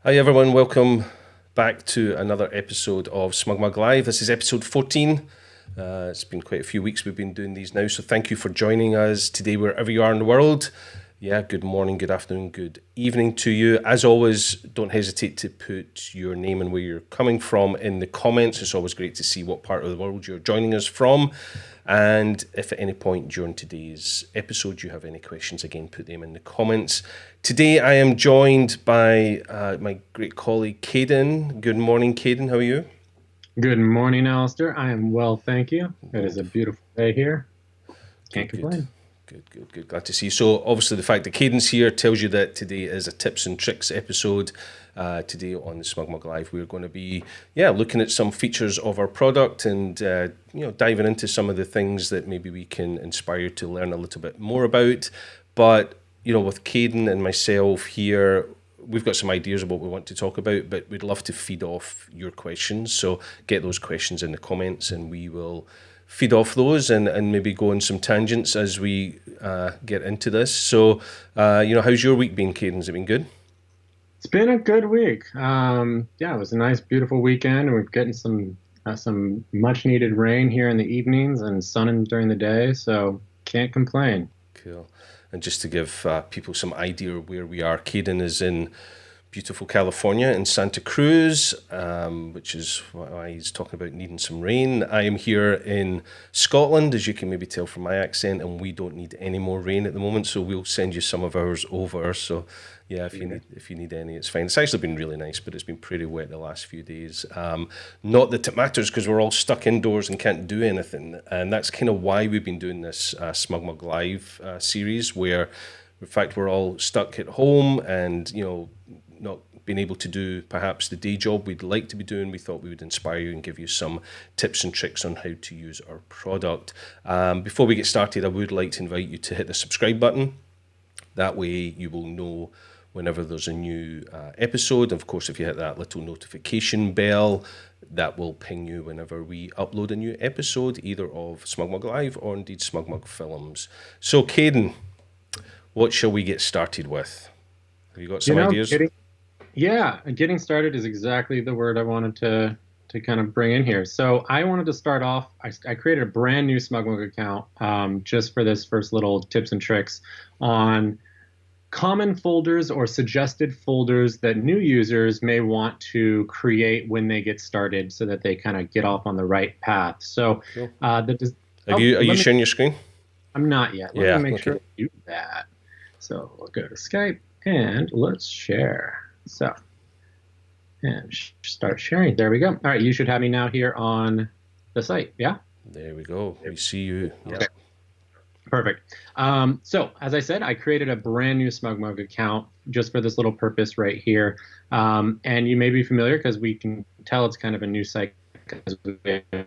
Hi everyone, welcome back to another episode of SmugMug Live. This is episode 14. It's been quite a few weeks we've been doing these now, so thank you for joining us today wherever you are in the world. Yeah, good morning, good afternoon, good evening to you. As always, don't hesitate to put your name and where you're coming from in the comments. It's always great to see what part of the world you're joining us from. And if at any point during today's episode you have any questions, again, put them in the comments. Today I am joined by my great colleague, Kaydin. Good morning, Kaydin. How are you? Good morning, Alastair. I am well, thank you. It is a beautiful day here. Can't complain. Good. Glad to see you. So obviously the fact that Kaydin's here tells you that today is a tips and tricks episode. Today on the SmugMug Live, we're going to be looking at some features of our product and diving into some of the things that maybe we can inspire you to learn a little bit more about. But with Kaydin and myself here, we've got some ideas of what we want to talk about, but we'd love to feed off your questions. So get those questions in the comments and we will feed off those and maybe go on some tangents as we get into this. So, how's your week been, Kaydin? Has it been good? It's been a good week. It was a nice, beautiful weekend, and we're getting some much-needed rain here in the evenings and sun during the day, so can't complain. Cool. And just to give people some idea of where we are, Kaydin is in beautiful California in Santa Cruz, which is why he's talking about needing some rain. I am here in Scotland, as you can maybe tell from my accent, and we don't need any more rain at the moment, so we'll send you some of ours over. So yeah, if you need any, it's fine. It's actually been really nice, but it's been pretty wet the last few days. Not that it matters because we're all stuck indoors and can't do anything, and that's kind of why we've been doing this SmugMug Live series, where in fact we're all stuck at home and not being able to do perhaps the day job we'd like to be doing. We thought we would inspire you and give you some tips and tricks on how to use our product. Before we get started, I would like to invite you to hit the subscribe button. That way you will know whenever there's a new episode. Of course, if you hit that little notification bell, that will ping you whenever we upload a new episode, either of SmugMug Live or indeed SmugMug Films. So, Kaydin, what shall we get started with? Have you got some ideas? Getting started is exactly the word I wanted to kind of bring in here. So I wanted to start off, I created a brand new SmugMug account just for this first little tips and tricks on common folders or suggested folders that new users may want to create when they get started so that they kind of get off on the right path. So cool. Are you sharing your screen? I'm not yet. Let me make sure I do that. So we'll go to Skype and let's share. So, and start sharing. There we go. All right, you should have me now here on the site. Yeah? There we go. We see you. Yeah. Okay. Perfect. So, as I said, I created a brand new SmugMug account just for this little purpose right here. And you may be familiar because we can tell it's kind of a new site because we have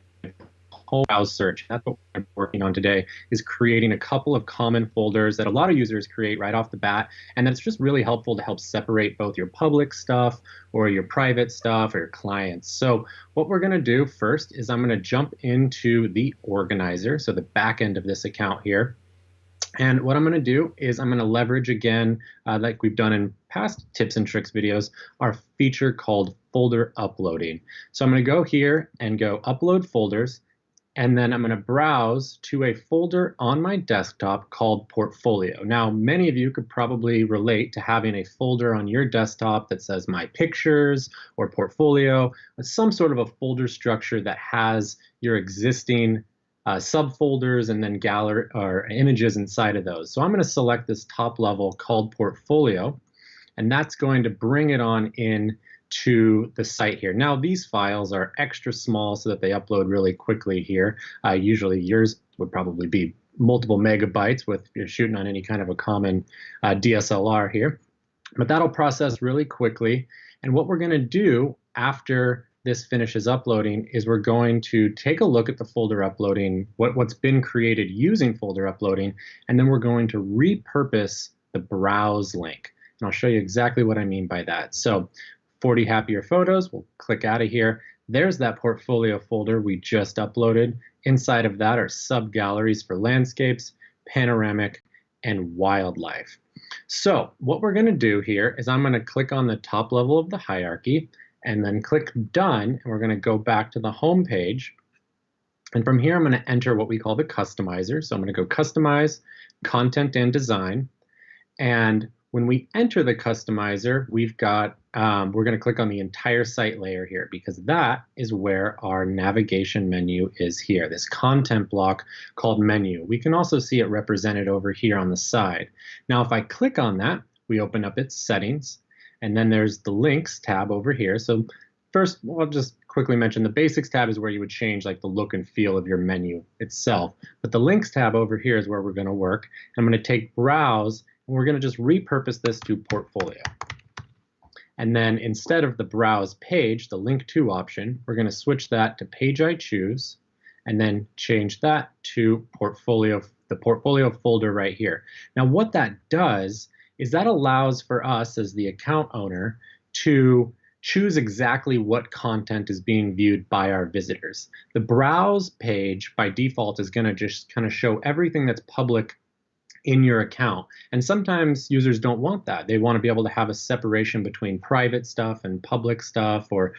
whole browse search. That's what we're working on today, is creating a couple of common folders that a lot of users create right off the bat. And that's just really helpful to help separate both your public stuff or your private stuff or your clients. So what we're going to do first is I'm going to jump into the organizer, so the back end of this account here. And what I'm going to do is I'm going to leverage again, like we've done in past tips and tricks videos, our feature called folder uploading. So I'm going to go here and go upload folders. And then I'm going to browse to a folder on my desktop called Portfolio. Now, many of you could probably relate to having a folder on your desktop that says My Pictures or Portfolio, some sort of a folder structure that has your existing subfolders and then gallery or images inside of those. So I'm going to select this top level called Portfolio, and that's going to bring it on in to the site here. Now these files are extra small so that they upload really quickly here. Usually yours would probably be multiple megabytes if you're shooting on any kind of a common DSLR here. But that'll process really quickly. And what we're going to do after this finishes uploading is we're going to take a look at the folder uploading, what's been created using folder uploading, and then we're going to repurpose the browse link. And I'll show you exactly what I mean by that. So 40 happier photos, we'll click out of here. There's that portfolio folder we just uploaded. Inside of that are sub galleries for landscapes, panoramic, and wildlife. So what we're going to do here is I'm going to click on the top level of the hierarchy and then click done. And we're going to go back to the home page. And from here, I'm going to enter what we call the customizer. So I'm going to go customize, content, and design. And when we enter the customizer, we've got, we're going to click on the entire site layer here because that is where our navigation menu is here, this content block called menu. We can also see it represented over here on the side. Now, if I click on that, we open up its settings, and then there's the links tab over here. So first, I'll just quickly mention the basics tab is where you would change like the look and feel of your menu itself. But the links tab over here is where we're going to work. I'm going to take browse, and we're going to just repurpose this to portfolio. And then instead of the browse page, the link to option, we're going to switch that to page I choose, and then change that to portfolio, the portfolio folder right here. Now what that does is that allows for us as the account owner to choose exactly what content is being viewed by our visitors. The browse page by default is going to just kind of show everything that's public in your account. And sometimes users don't want that. They want to be able to have a separation between private stuff and public stuff, or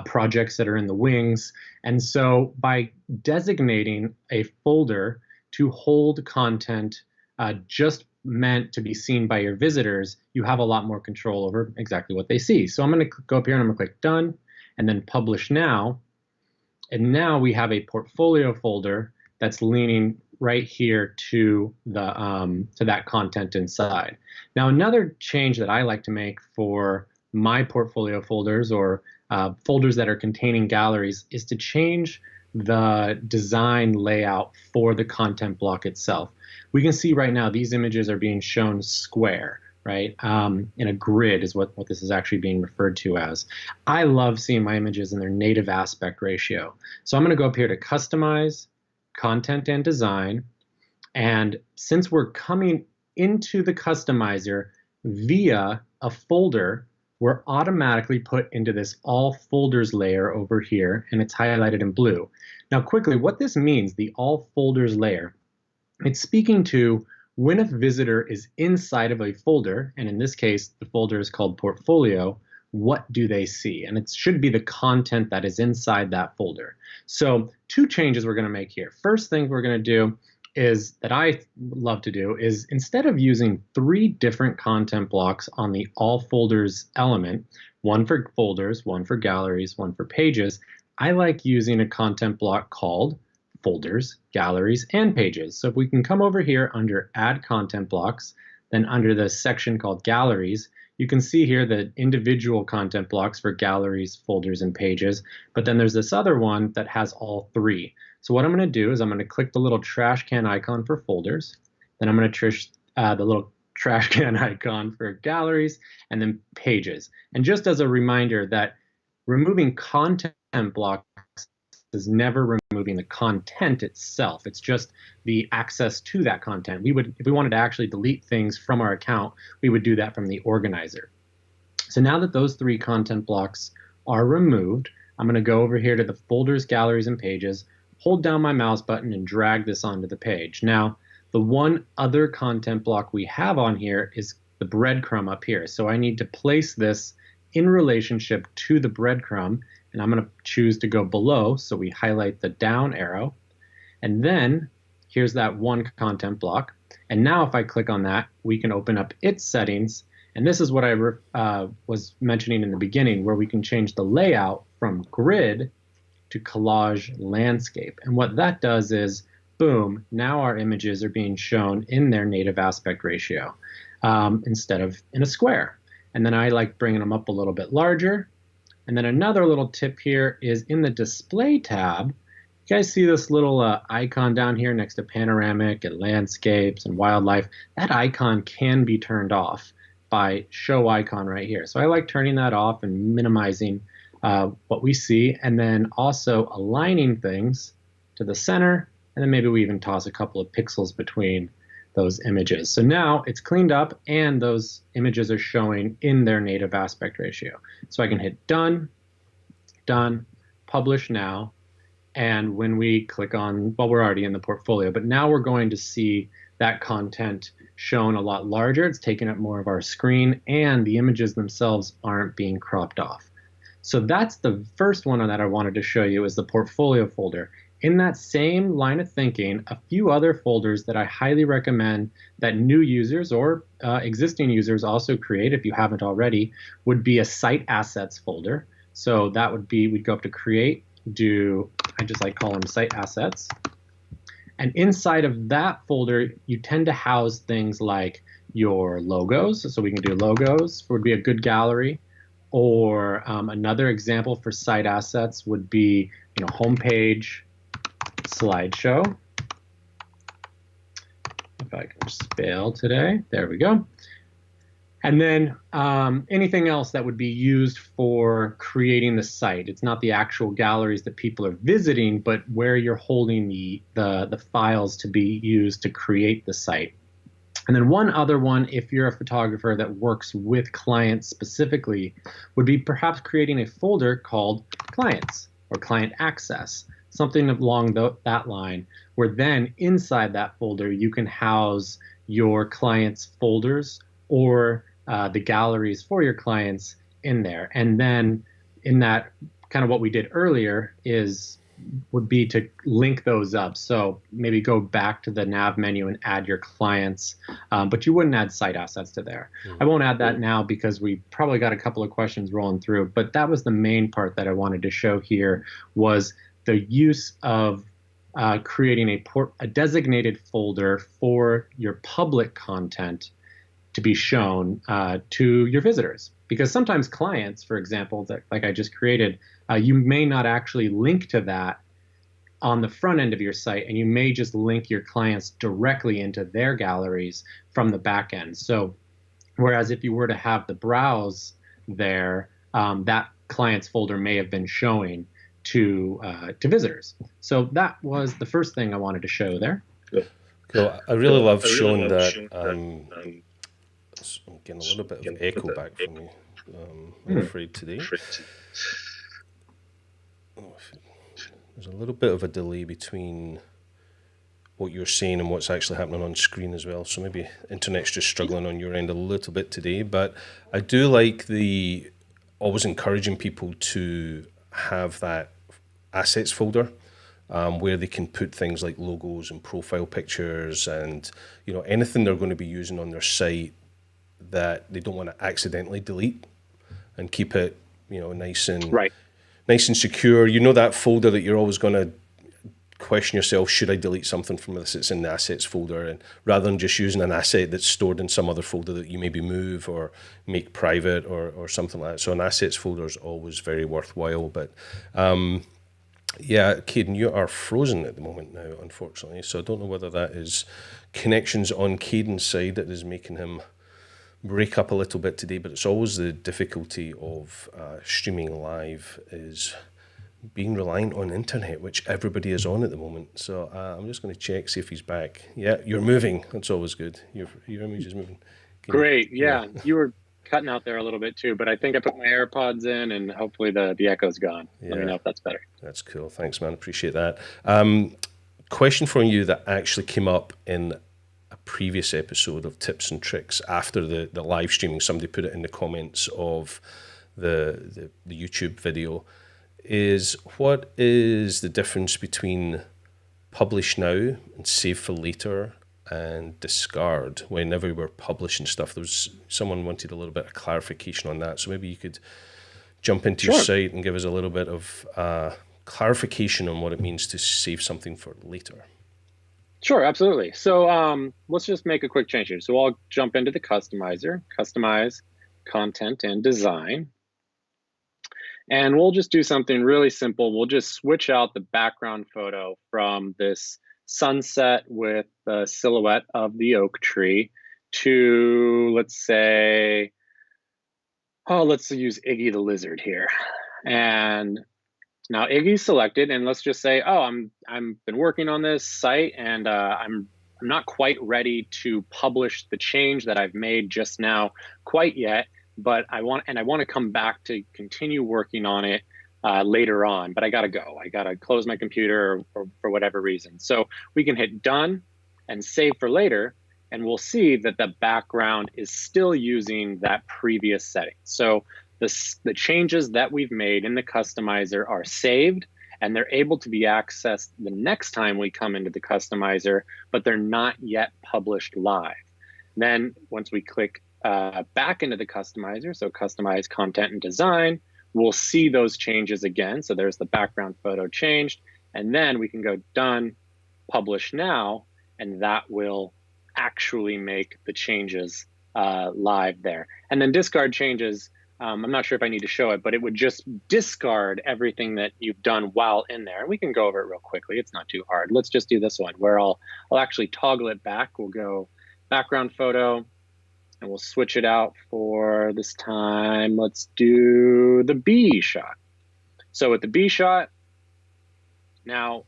projects that are in the wings. And so by designating a folder to hold content just meant to be seen by your visitors, you have a lot more control over exactly what they see. So I'm going to go up here and I'm going to click done and then publish now. And now we have a portfolio folder that's leaning right here to the to that content inside. Now another change that I like to make for my portfolio folders, or folders that are containing galleries, is to change the design layout for the content block itself. We can see right now these images are being shown square, right? In a grid is what this is actually being referred to as. I love seeing my images in their native aspect ratio. So I'm going to go up here to customize, content, and design. And since we're coming into the customizer via a folder, we're automatically put into this all folders layer over here, and it's highlighted in blue. Now quickly, what this means, the all folders layer, it's speaking to when a visitor is inside of a folder, and in this case, the folder is called portfolio, what do they see? And it should be the content that is inside that folder. So two changes we're going to make here. First thing we're going to do is that I love to do is, instead of using 3 different content blocks on the all folders element, one for folders, one for galleries, one for pages, I like using a content block called folders, galleries, and pages. So if we can come over here under add content blocks, then under the section called galleries, you can see here the individual content blocks for galleries, folders, and pages. But then there's this other one that has all 3. So what I'm going to do is I'm going to click the little trash can icon for folders. Then I'm going to the little trash can icon for galleries, and then pages. And just as a reminder that removing content blocks is never removing the content itself. It's just the access to that content. We would, if we wanted to actually delete things from our account, we would do that from the organizer. So now that those 3 content blocks are removed, I'm going to go over here to the folders, galleries, and pages, hold down my mouse button, and drag this onto the page. Now, the one other content block we have on here is the breadcrumb up here. So I need to place this in relationship to the breadcrumb, and I'm going to choose to go below. So we highlight the down arrow, and then here's that one content block. And now if I click on that, we can open up its settings. And this is what I was mentioning in the beginning, where we can change the layout from grid to collage landscape. And what that does is, boom, now our images are being shown in their native aspect ratio instead of in a square. And then I like bringing them up a little bit larger. And then another little tip here is in the display tab, you guys see this little icon down here next to panoramic and landscapes and wildlife. That icon can be turned off by show icon right here. So I like turning that off and minimizing what we see, and then also aligning things to the center, and then maybe we even toss a couple of pixels between those images. So now it's cleaned up and those images are showing in their native aspect ratio. So I can hit done, done, publish now, and when we click on, well, we're already in the portfolio, but now we're going to see that content shown a lot larger. It's taking up more of our screen, and the images themselves aren't being cropped off. So that's the first one that I wanted to show you, is the portfolio folder. In that same line of thinking, a few other folders that I highly recommend that new users or existing users also create, if you haven't already, would be a site assets folder. So that would be, we'd go up to create, I just like call them site assets. And inside of that folder, you tend to house things like your logos. So we can do logos, would be a good gallery. Or another example for site assets would be, homepage, slideshow. If I can spell today, there we go. And then anything else that would be used for creating the site. It's not the actual galleries that people are visiting, but where you're holding the files to be used to create the site. And then one other one, if you're a photographer that works with clients specifically, would be perhaps creating a folder called clients or client access, something along that line, where then inside that folder you can house your clients' folders or the galleries for your clients in there. And then in that, kind of what we did earlier would be to link those up. So maybe go back to the nav menu and add your clients, but you wouldn't add site assets to there. I won't add that now because we probably got a couple of questions rolling through, but that was the main part that I wanted to show here, was the use of creating a designated folder for your public content to be shown to your visitors. Because sometimes clients, for example, that like I just created, you may not actually link to that on the front end of your site, and you may just link your clients directly into their galleries from the back end. So whereas if you were to have the browse there, that clients folder may have been showing to visitors. So that was the first thing I wanted to show there. Cool. I really love showing that. I'm getting a little bit of echo back from you, I'm afraid, today. There's a little bit of a delay between what you're saying and what's actually happening on screen as well. So maybe internet's just struggling on your end a little bit today. But I do like always encouraging people to have that assets folder where they can put things like logos and profile pictures and anything they're going to be using on their site that they don't want to accidentally delete, and keep it nice and secure. That folder that you're always going to question yourself, should I delete something from this? It's in the assets folder, and rather than just using an asset that's stored in some other folder that you maybe move or make private or something like that. So an assets folder is always very worthwhile. But yeah, Kaydin, you are frozen at the moment now, unfortunately. So I don't know whether that is connections on Kaydin's side that is making him break up a little bit today, but it's always the difficulty of streaming live is being reliant on internet, which everybody is on at the moment. So I'm just going to check, see if he's back. Yeah, you're moving. That's always good. Your image is moving. Great. Yeah, you were cutting out there a little bit too, but I think I put my AirPods in and hopefully the echo's gone. Yeah. Let me know if that's better. That's cool. Thanks, man. Appreciate that. Question from you that actually came up in a previous episode of Tips and Tricks after the live streaming. Somebody put it in the comments of the YouTube video. Is what is the difference between publish now and save for later and discard? Whenever we're publishing stuff, there was someone wanted a little bit of clarification on that. So maybe you could jump into your site and give us a little bit of clarification on what it means to save something for later. Sure, absolutely. So let's just make a quick change here. So I'll jump into the customizer, customize content and design. And we'll just do something really simple. We'll just switch out the background photo from this sunset with the silhouette of the oak tree to, let's say, let's use Iggy the lizard here. And now Iggy's selected, and let's just say, I'm been working on this site, and I'm not quite ready to publish the change that I've made just now quite yet. But I want to come back to continue working on it later on, but I got to go. I got to close my computer or for whatever reason. So we can hit done and save for later. and we'll see that the background is still using that previous setting. So the changes that we've made in the customizer are saved, and they're able to be accessed the next time we come into the customizer, but they're not yet published live. Then once we click back into the customizer, so customize content and design, we'll see those changes again. So there's the background photo changed, and then we can go done, publish now, and that will actually make the changes live there. And then discard changes, I'm not sure if I need to show it, but it would just discard everything that you've done while in there. And we can go over it real quickly. It's not too hard. Let's just do this one where I'll actually toggle it back. We'll go background photo, and we'll switch it out for this time. Let's do the B shot. So with the B shot, now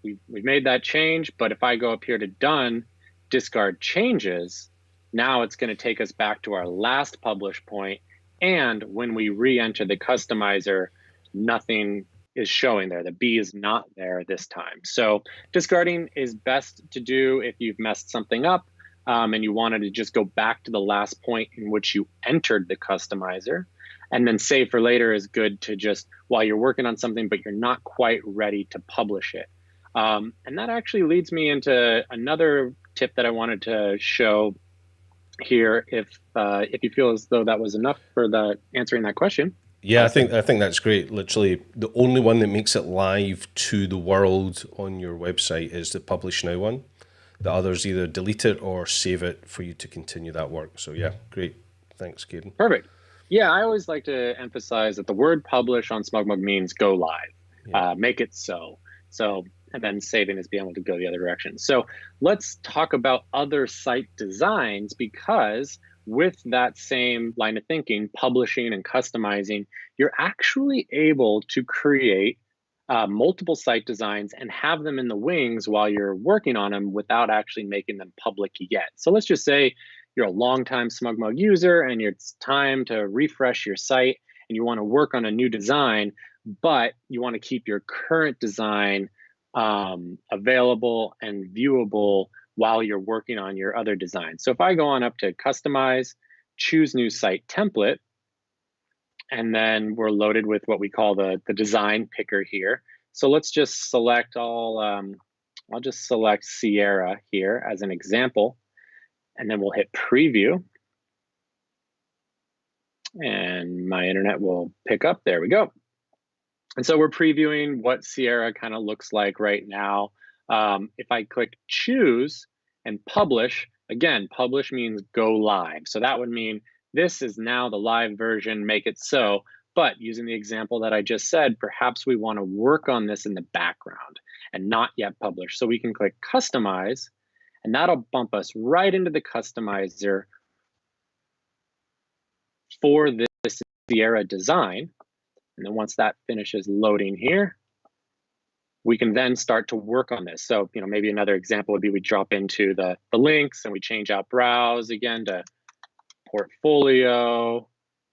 we've made that change, but if I go up here to done, discard changes, now it's going to take us back to our last publish point. And when we re-enter the customizer, nothing is showing there. The B is not there this time. So discarding is best to do if you've messed something up and you wanted to just go back to the last point in which you entered the customizer. And then save for later is good to just, while you're working on something, but you're not quite ready to publish it. And that actually leads me into another tip that I wanted to show here, if you feel as though that was enough for answering that question. Yeah, I think that's great. Literally, the only one that makes it live to the world on your website is the Publish Now one. The others either delete it or save it for you to continue that work. So yeah, great. Thanks, Kaydin. Perfect. Yeah, I always like to emphasize that the word publish on SmugMug means go live, make it so. And then saving is being able to go the other direction. So let's talk about other site designs, because with that same line of thinking, publishing and customizing, you're actually able to create multiple site designs and have them in the wings while you're working on them without actually making them public yet. So let's just say you're a longtime SmugMug user and it's time to refresh your site and you want to work on a new design, but you want to keep your current design available and viewable while you're working on your other design. So if I go on up to customize, choose new site template, and then we're loaded with what we call the design picker here. So let's just select I'll just select Sierra here as an example, and then we'll hit preview. And my internet will pick up. There we go. And so we're previewing what Sierra kind of looks like right now. If I click choose and publish, again, publish means go live. So that would mean this is now the live version, make it so. But using the example that I just said, perhaps we want to work on this in the background and not yet publish. So we can click customize, and that'll bump us right into the customizer for this Sierra design. And then once that finishes loading here, we can then start to work on this. So, maybe another example would be we drop into the links and we change out browse again to portfolio,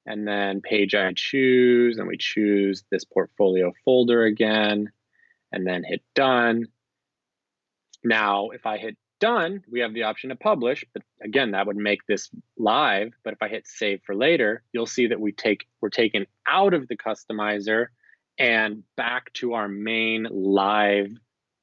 and then page I choose, and we choose this portfolio folder again, and then hit done. Now, if I hit done, we have the option to publish, but again, that would make this live. But if I hit save for later, you'll see that we're taken out of the customizer and back to our main live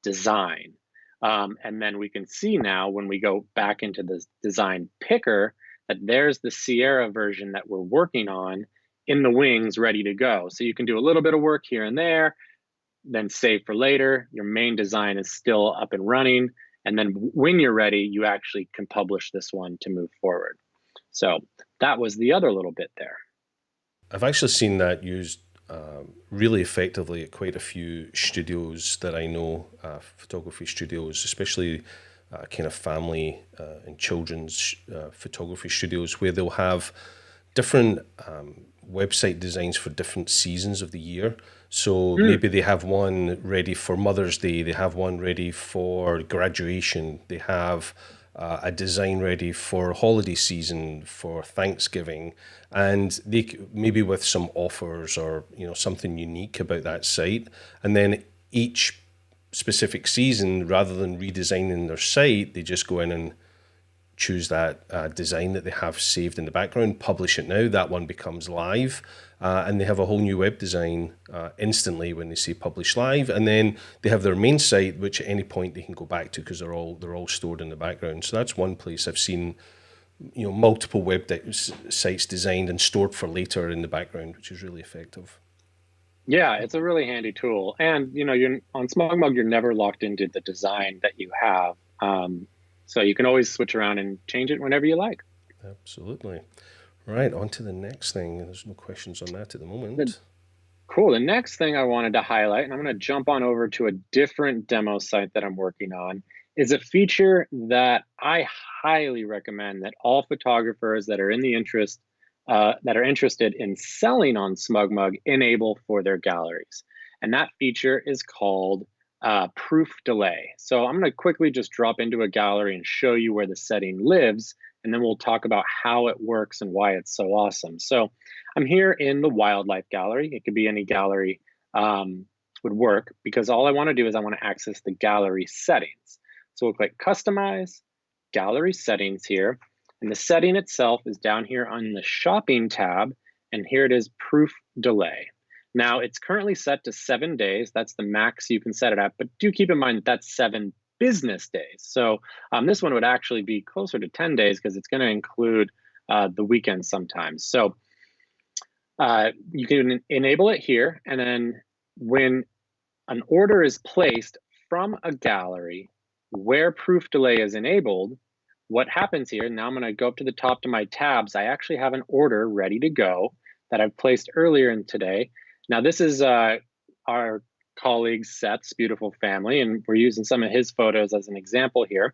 design. And then we can see now when we go back into the design picker that there's the Sierra version that we're working on in the wings ready to go. So you can do a little bit of work here and there, then save for later. Your main design is still up and running. And then when you're ready, you actually can publish this one to move forward. So that was the other little bit there. I've actually seen that used really effectively at quite a few studios that I know, photography studios, especially kind of family and children's photography studios, where they'll have different website designs for different seasons of the year. So maybe they have one ready for Mother's Day, they have one ready for graduation, they have a design ready for holiday season, for Thanksgiving, and they maybe with some offers or something unique about that site. And then each specific season, rather than redesigning their site, they just go in and choose that design that they have saved in the background, publish it now, that one becomes live, and they have a whole new web design instantly when they say publish live, and then they have their main site, which at any point they can go back to because they're all stored in the background. So that's one place I've seen, multiple sites designed and stored for later in the background, which is really effective. Yeah, it's a really handy tool. And, you're on SmugMug, you're never locked into the design that you have. So you can always switch around and change it whenever you like. Absolutely. Right, on to the next thing. There's no questions on that at the moment. Cool. The next thing I wanted to highlight, and I'm going to jump on over to a different demo site that I'm working on, is a feature that I highly recommend that all photographers that are interested in selling on SmugMug enable for their galleries. And that feature is called proof delay. So I'm going to quickly just drop into a gallery and show you where the setting lives, and then we'll talk about how it works and why it's so awesome. So I'm here in the wildlife gallery. It could be any gallery would work, because all I want to do is I want to access the gallery settings. So we'll click Customize, Gallery Settings here. And the setting itself is down here on the Shopping tab. And here it is, Proof Delay. Now, it's currently set to 7 days. That's the max you can set it at. But do keep in mind that that's 7 business days. So this one would actually be closer to 10 days because it's going to include the weekend sometimes. So you can enable it here. And then when an order is placed from a gallery where proof delay is enabled, what happens here, now I'm going to go up to the top to my tabs. I actually have an order ready to go that I've placed earlier in today. Now, this is our colleague Seth's beautiful family, and we're using some of his photos as an example here.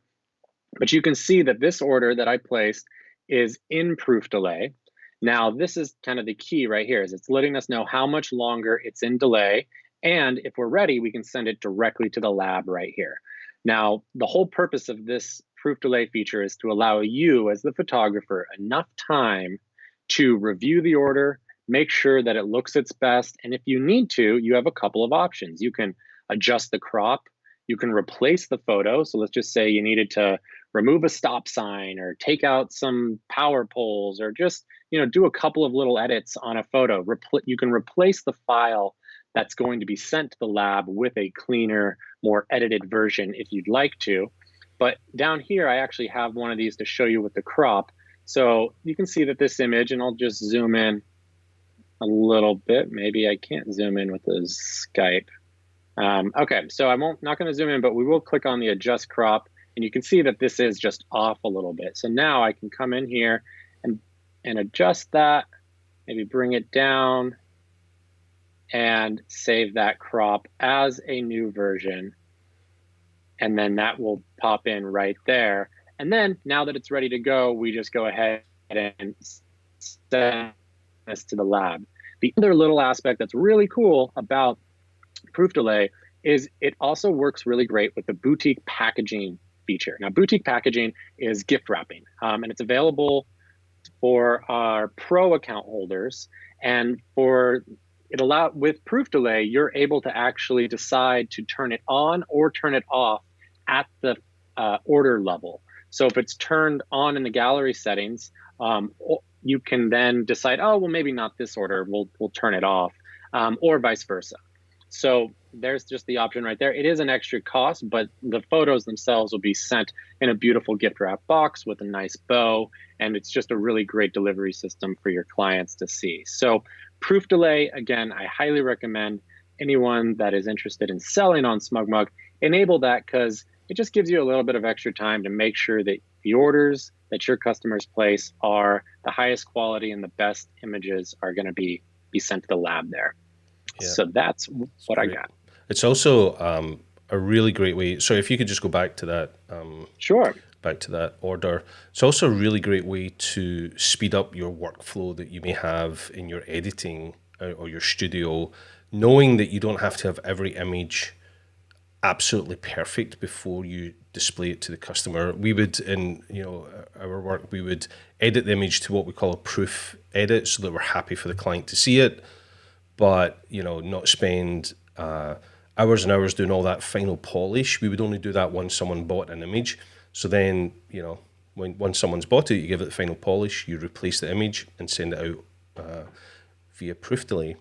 But you can see that this order that I placed is in proof delay. Now, this is kind of the key right here, is it's letting us know how much longer it's in delay. And if we're ready, we can send it directly to the lab right here. Now, the whole purpose of this proof delay feature is to allow you as the photographer enough time to review the order, make sure that it looks its best. And if you need to, you have a couple of options. You can adjust the crop, you can replace the photo. So let's just say you needed to remove a stop sign or take out some power poles, or just, do a couple of little edits on a photo. You can replace the file that's going to be sent to the lab with a cleaner, more edited version if you'd like to. But down here, I actually have one of these to show you with the crop. So you can see that this image, and I'll just zoom in a little bit. Maybe I can't zoom in with the Skype. Okay, so not going to zoom in, but we will click on the adjust crop, and you can see that this is just off a little bit. So now I can come in here and adjust that, maybe bring it down, and save that crop as a new version. And then that will pop in right there. And then now that it's ready to go, we just go ahead and send this to the lab. The other little aspect that's really cool about proof delay is it also works really great with the boutique packaging feature. Now, boutique packaging is gift wrapping, and it's available for our pro account holders. And with proof delay, you're able to actually decide to turn it on or turn it off at the order level. So if it's turned on in the gallery settings, you can then decide, oh, well, maybe not this order, we'll turn it off, or vice versa. So there's just the option right there. It is an extra cost, but the photos themselves will be sent in a beautiful gift wrap box with a nice bow, and it's just a really great delivery system for your clients to see. So proof delay, again, I highly recommend anyone that is interested in selling on SmugMug enable that, because it just gives you a little bit of extra time to make sure that the orders that your customers place are the highest quality and the best images are going to be sent to the lab there. Yeah. So that's what I got. It's also a really great way. So if you could just go back to that. Sure. Back to that order. It's also a really great way to speed up your workflow that you may have in your editing or your studio, knowing that you don't have to have every image absolutely perfect before you display it to the customer. We would, in our work, we would edit the image to what we call a proof edit, so that we're happy for the client to see it, but not spend hours and hours doing all that final polish. We would only do that once someone bought an image. So then, once someone's bought it, you give it the final polish, you replace the image and send it out via proof delay.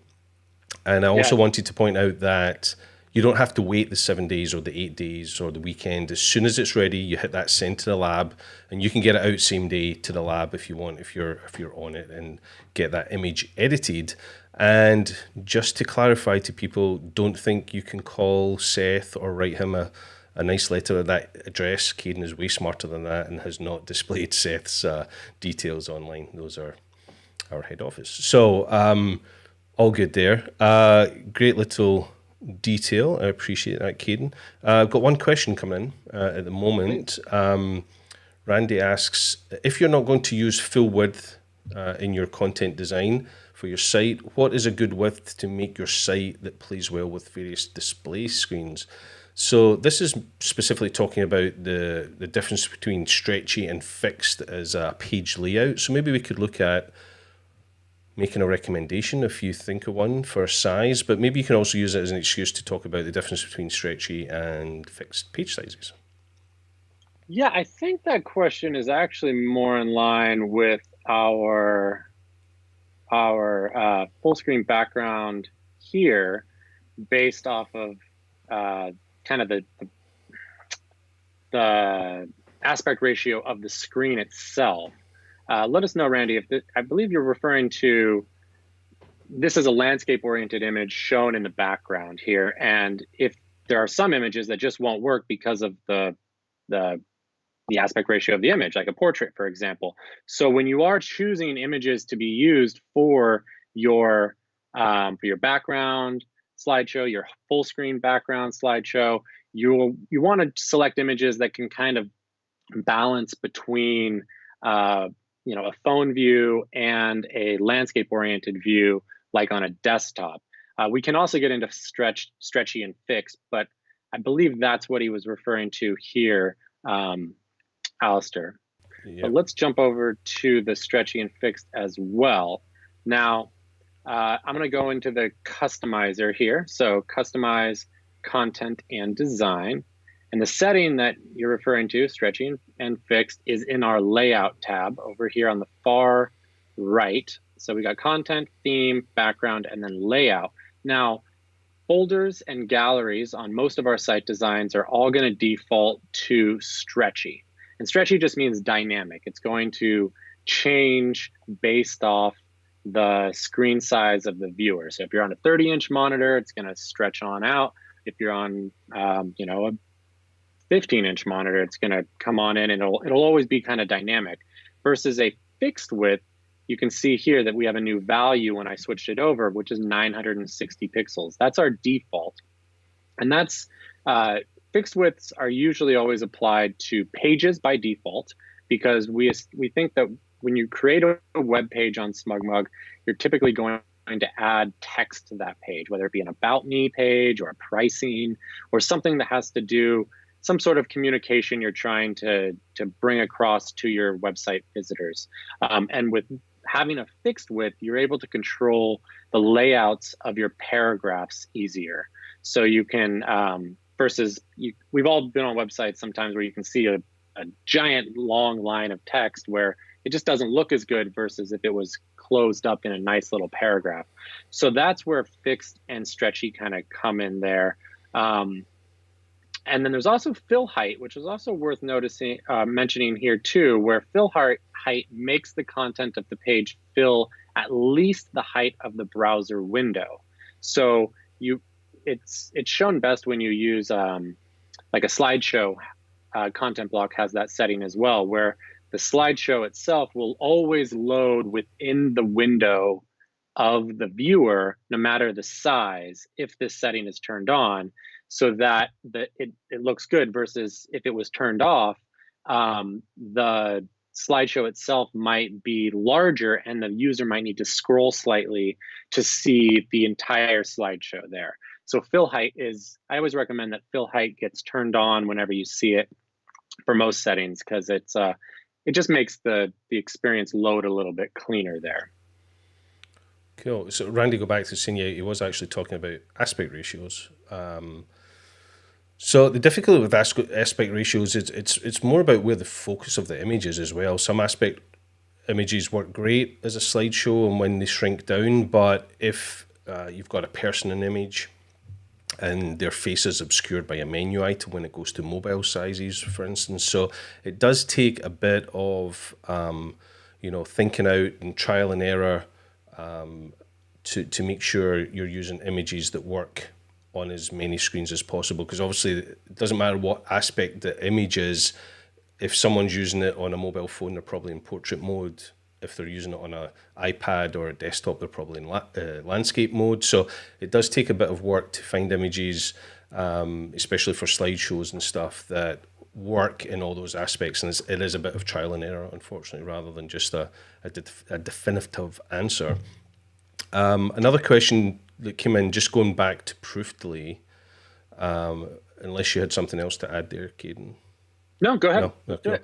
And I also wanted to point out that you don't have to wait the 7 days or the 8 days or the weekend. As soon as it's ready, you hit that send to the lab, and you can get it out same day to the lab if you want, if you're on it, and get that image edited. And just to clarify to people, don't think you can call Seth or write him a nice letter at that address. Kaydin is way smarter than that and has not displayed Seth's details online. Those are our head office. So all good there. Great little detail. I appreciate that, Kaydin. I've got one question coming in at the moment. Randy asks, if you're not going to use full width in your content design for your site, what is a good width to make your site that plays well with various display screens? So this is specifically talking about the difference between stretchy and fixed as a page layout. So maybe we could look at making a recommendation if you think of one for size, but maybe you can also use it as an excuse to talk about the difference between stretchy and fixed page sizes. Yeah, I think that question is actually more in line with our full screen background here, based off of kind of the aspect ratio of the screen itself. Let us know, Randy, if I believe you're referring to, this is a landscape-oriented image shown in the background here, and if there are some images that just won't work because of the aspect ratio of the image, like a portrait, for example. So when you are choosing images to be used for your background slideshow, your full screen background slideshow, you want to select images that can kind of balance between a phone view and a landscape oriented view, like on a desktop. We can also get into stretchy and fixed, but I believe that's what he was referring to here, Alastair. Yep. But let's jump over to the stretchy and fixed as well. Now, I'm going to go into the customizer here. So customize content and design. And the setting that you're referring to, stretchy and fixed, is in our layout tab over here on the far right. So we got content, theme, background, and then layout. Now, folders and galleries on most of our site designs are all going to default to stretchy. And stretchy just means dynamic. It's going to change based off the screen size of the viewer. So if you're on a 30-inch monitor, it's going to stretch on out. If you're on, a 15-inch monitor, it's going to come on in, and it'll always be kind of dynamic. Versus a fixed width, you can see here that we have a new value when I switched it over, which is 960 pixels. That's our default. And that's fixed widths are usually always applied to pages by default, because we think that when you create a web page on SmugMug, you're typically going to add text to that page, whether it be an About Me page or a pricing or something that has to do some sort of communication you're trying to bring across to your website visitors. And with having a fixed width, you're able to control the layouts of your paragraphs easier. So you can, we've all been on websites sometimes where you can see a giant long line of text where it just doesn't look as good versus if it was closed up in a nice little paragraph. So that's where fixed and stretchy kind of come in there. And then there's also fill height, which is also worth mentioning here too, where fill height makes the content of the page fill at least the height of the browser window. So it's shown best when you use like a slideshow content block has that setting as well, where the slideshow itself will always load within the window of the viewer, no matter the size, if this setting is turned on, so that it looks good, versus if it was turned off, the slideshow itself might be larger and the user might need to scroll slightly to see the entire slideshow there. So fill height I always recommend that fill height gets turned on whenever you see it for most settings, because it just makes the experience load a little bit cleaner there. Cool. So Randy, go back to saying he was actually talking about aspect ratios. So the difficulty with aspect ratios is it's more about where the focus of the image is as well. Some aspect images work great as a slideshow and when they shrink down, but if you've got a person in image and their face is obscured by a menu item when it goes to mobile sizes, for instance. So it does take a bit of thinking out and trial and error to make sure you're using images that work on as many screens as possible, because obviously it doesn't matter what aspect the image is. If someone's using it on a mobile phone, they're probably in portrait mode. If they're using it on an iPad or a desktop, they're probably in landscape mode. So it does take a bit of work to find images, especially for slideshows and stuff, that work in all those aspects. And it is a bit of trial and error, unfortunately, rather than just a definitive answer. Another question that came in, just going back to proof delay, unless you had something else to add there, Kaydin. No, go ahead. No, okay.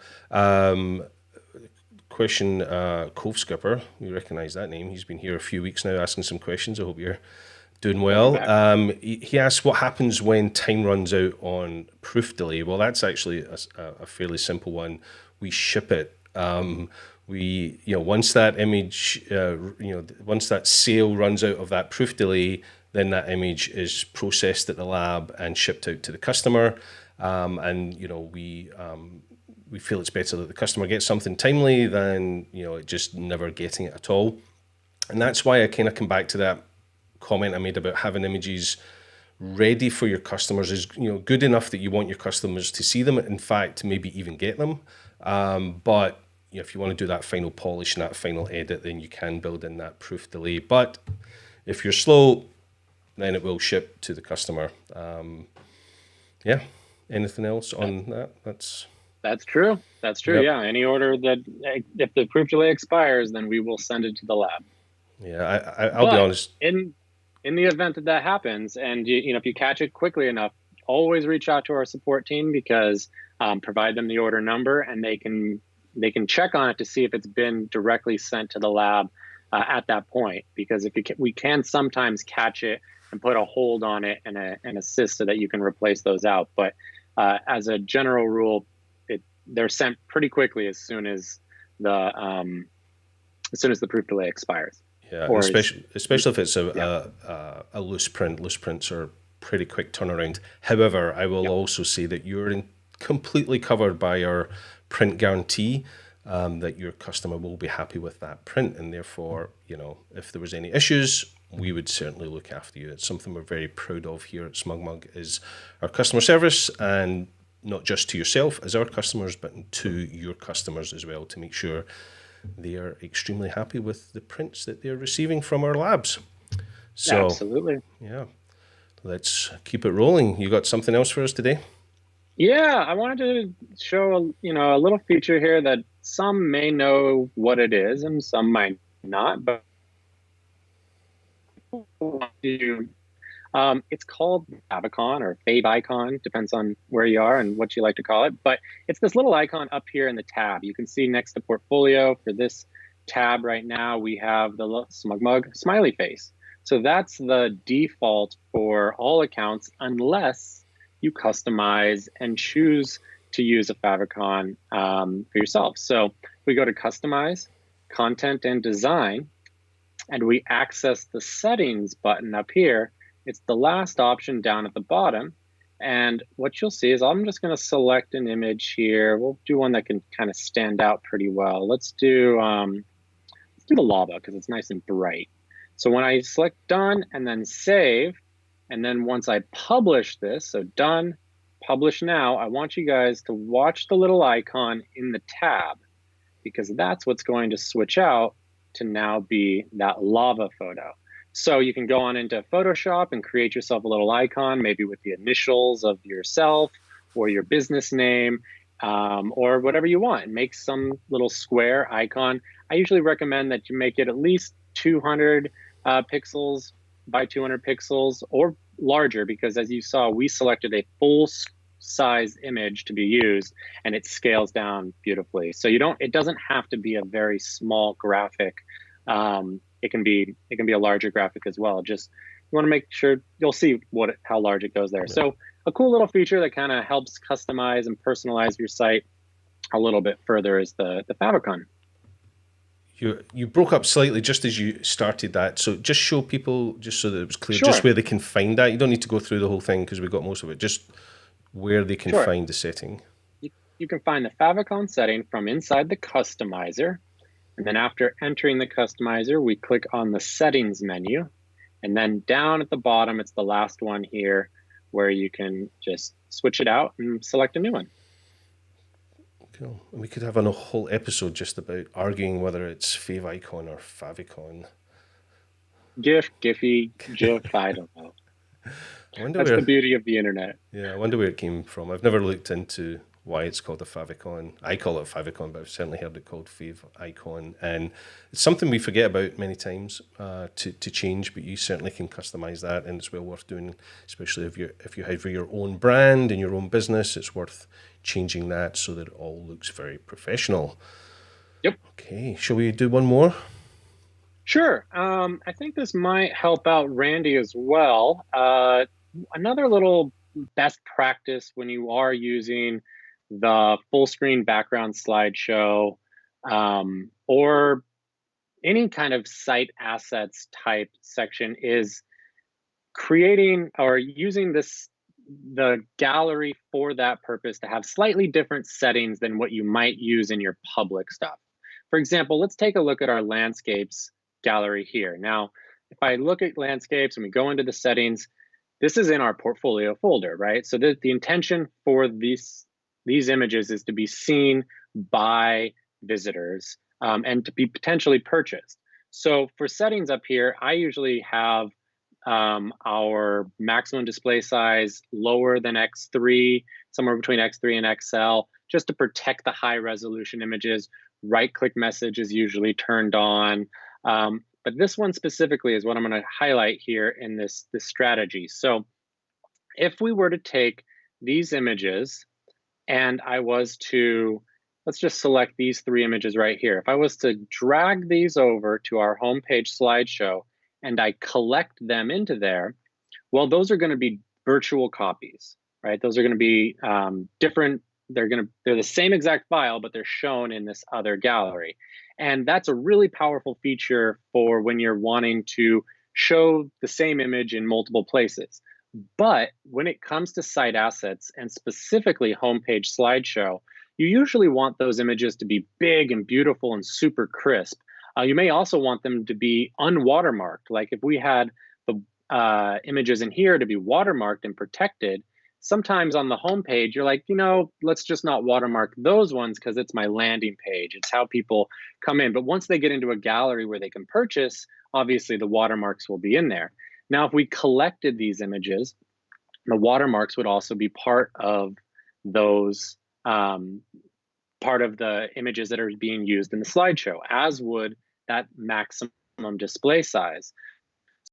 Question, Cove Skipper, we recognise that name. He's been here a few weeks now asking some questions. I hope you're doing well. He asks what happens when time runs out on proof delay. Well, that's actually a fairly simple one. We ship it. Once that image, once that sale runs out of that proof delay, then that image is processed at the lab and shipped out to the customer. We feel it's better that the customer gets something timely than it just never getting it at all. And that's why I kind of come back to that comment I made about having images ready for your customers is good enough that you want your customers to see them. In fact, maybe even get them. But if you want to do that final polish and that final edit, then you can build in that proof delay. But if you're slow, then it will ship to the customer. Anything else on that? That's true. That's true. Yep. Yeah. Any order that if the proof delay expires, then we will send it to the lab. Yeah. I'll be honest. In the event that happens, and if you catch it quickly enough, always reach out to our support team, because provide them the order number and they can check on it to see if it's been directly sent to the lab at that point. Because we can sometimes catch it and put a hold on it and assist so that you can replace those out. But as a general rule, they're sent pretty quickly as soon as the proof delay expires. Yeah, especially if it's a loose print. Loose prints are pretty quick turnaround. However, I will also say that you're completely covered by our print guarantee, that your customer will be happy with that print, and therefore, if there was any issues, we would certainly look after you. It's something we're very proud of here at SmugMug, is our customer service, and not just to yourself as our customers, but to your customers as well, to make sure they are extremely happy with the prints that they're receiving from our labs. So, absolutely. Yeah. Let's keep it rolling. You got something else for us today? Yeah, I wanted to show a little feature here that some may know what it is and some might not, but it's called favicon or favicon, depends on where you are and what you like to call it. But it's this little icon up here in the tab. You can see next to portfolio, for this tab right now, we have the SmugMug smiley face. So that's the default for all accounts, unless you customize and choose to use a favicon for yourself. So we go to customize, content and design, and we access the settings button up here. It's the last option down at the bottom. And what you'll see is I'm just going to select an image here. We'll do one that can kind of stand out pretty well. Let's do the lava, because it's nice and bright. So when I select done and then save, and then once I publish this, so done, publish now, I want you guys to watch the little icon in the tab, because that's what's going to switch out to now be that lava photo. So you can go on into Photoshop and create yourself a little icon, maybe with the initials of yourself or your business name, or whatever you want. Make some little square icon. I usually recommend that you make it at least 200 pixels by 200 pixels or larger, because as you saw, we selected a full size image to be used, and it scales down beautifully. So it doesn't have to be a very small graphic. It can be a larger graphic as well. Just you want to make sure you'll see how large it goes there. So a cool little feature that kind of helps customize and personalize your site a little bit further is the favicon. You broke up slightly just as you started that, so just show people, just so that it was clear, Sure. just where they can find that. You don't need to go through the whole thing because we've got most of it. Just where they can Sure. find the setting. You can find the favicon setting from inside the customizer, and then after entering the customizer, we click on the settings menu, and then down at the bottom, it's the last one here, where you can just switch it out and select a new one. Cool. And we could have a whole episode just about arguing whether it's favicon or favicon. GIF, Giphy, GIF, I don't know. That's the beauty of the internet. Yeah, I wonder where it came from. I've never looked into why it's called a favicon. I call it a favicon, but I've certainly heard it called favicon. And it's something we forget about many times to change, but you certainly can customize that, and it's well worth doing, especially if you have your own brand and your own business. It's worth changing that so that it all looks very professional. Yep. Okay, shall we do one more? Sure. I think this might help out Randy as well. Another little best practice when you are using the full screen background slideshow or any kind of site assets type section is creating or using the gallery for that purpose to have slightly different settings than what you might use in your public stuff. For example, let's take a look at our landscapes gallery here. Now, if I look at landscapes and we go into the settings, this is in our portfolio folder, right? So the intention for these images is to be seen by visitors and to be potentially purchased. So for settings up here, I usually have our maximum display size lower than X3, somewhere between X3 and XL, just to protect the high resolution images. Right-click message is usually turned on. But this one specifically is what I'm going to highlight here in this strategy. So if we were to take these images and I was to, let's just select these 3 images right here. If I was to drag these over to our homepage slideshow and I collect them into there, well, those are going to be virtual copies, right? Those are going to be different. They're the same exact file, but they're shown in this other gallery. And that's a really powerful feature for when you're wanting to show the same image in multiple places. But when it comes to site assets and specifically homepage slideshow, you usually want those images to be big and beautiful and super crisp. You may also want them to be unwatermarked. Like if we had the images in here to be watermarked and protected, sometimes on the homepage, you're like, let's just not watermark those ones because it's my landing page. It's how people come in. But once they get into a gallery where they can purchase, obviously the watermarks will be in there. Now, if we collected these images, the watermarks would also be part of those, part of the images that are being used in the slideshow, as would that maximum display size.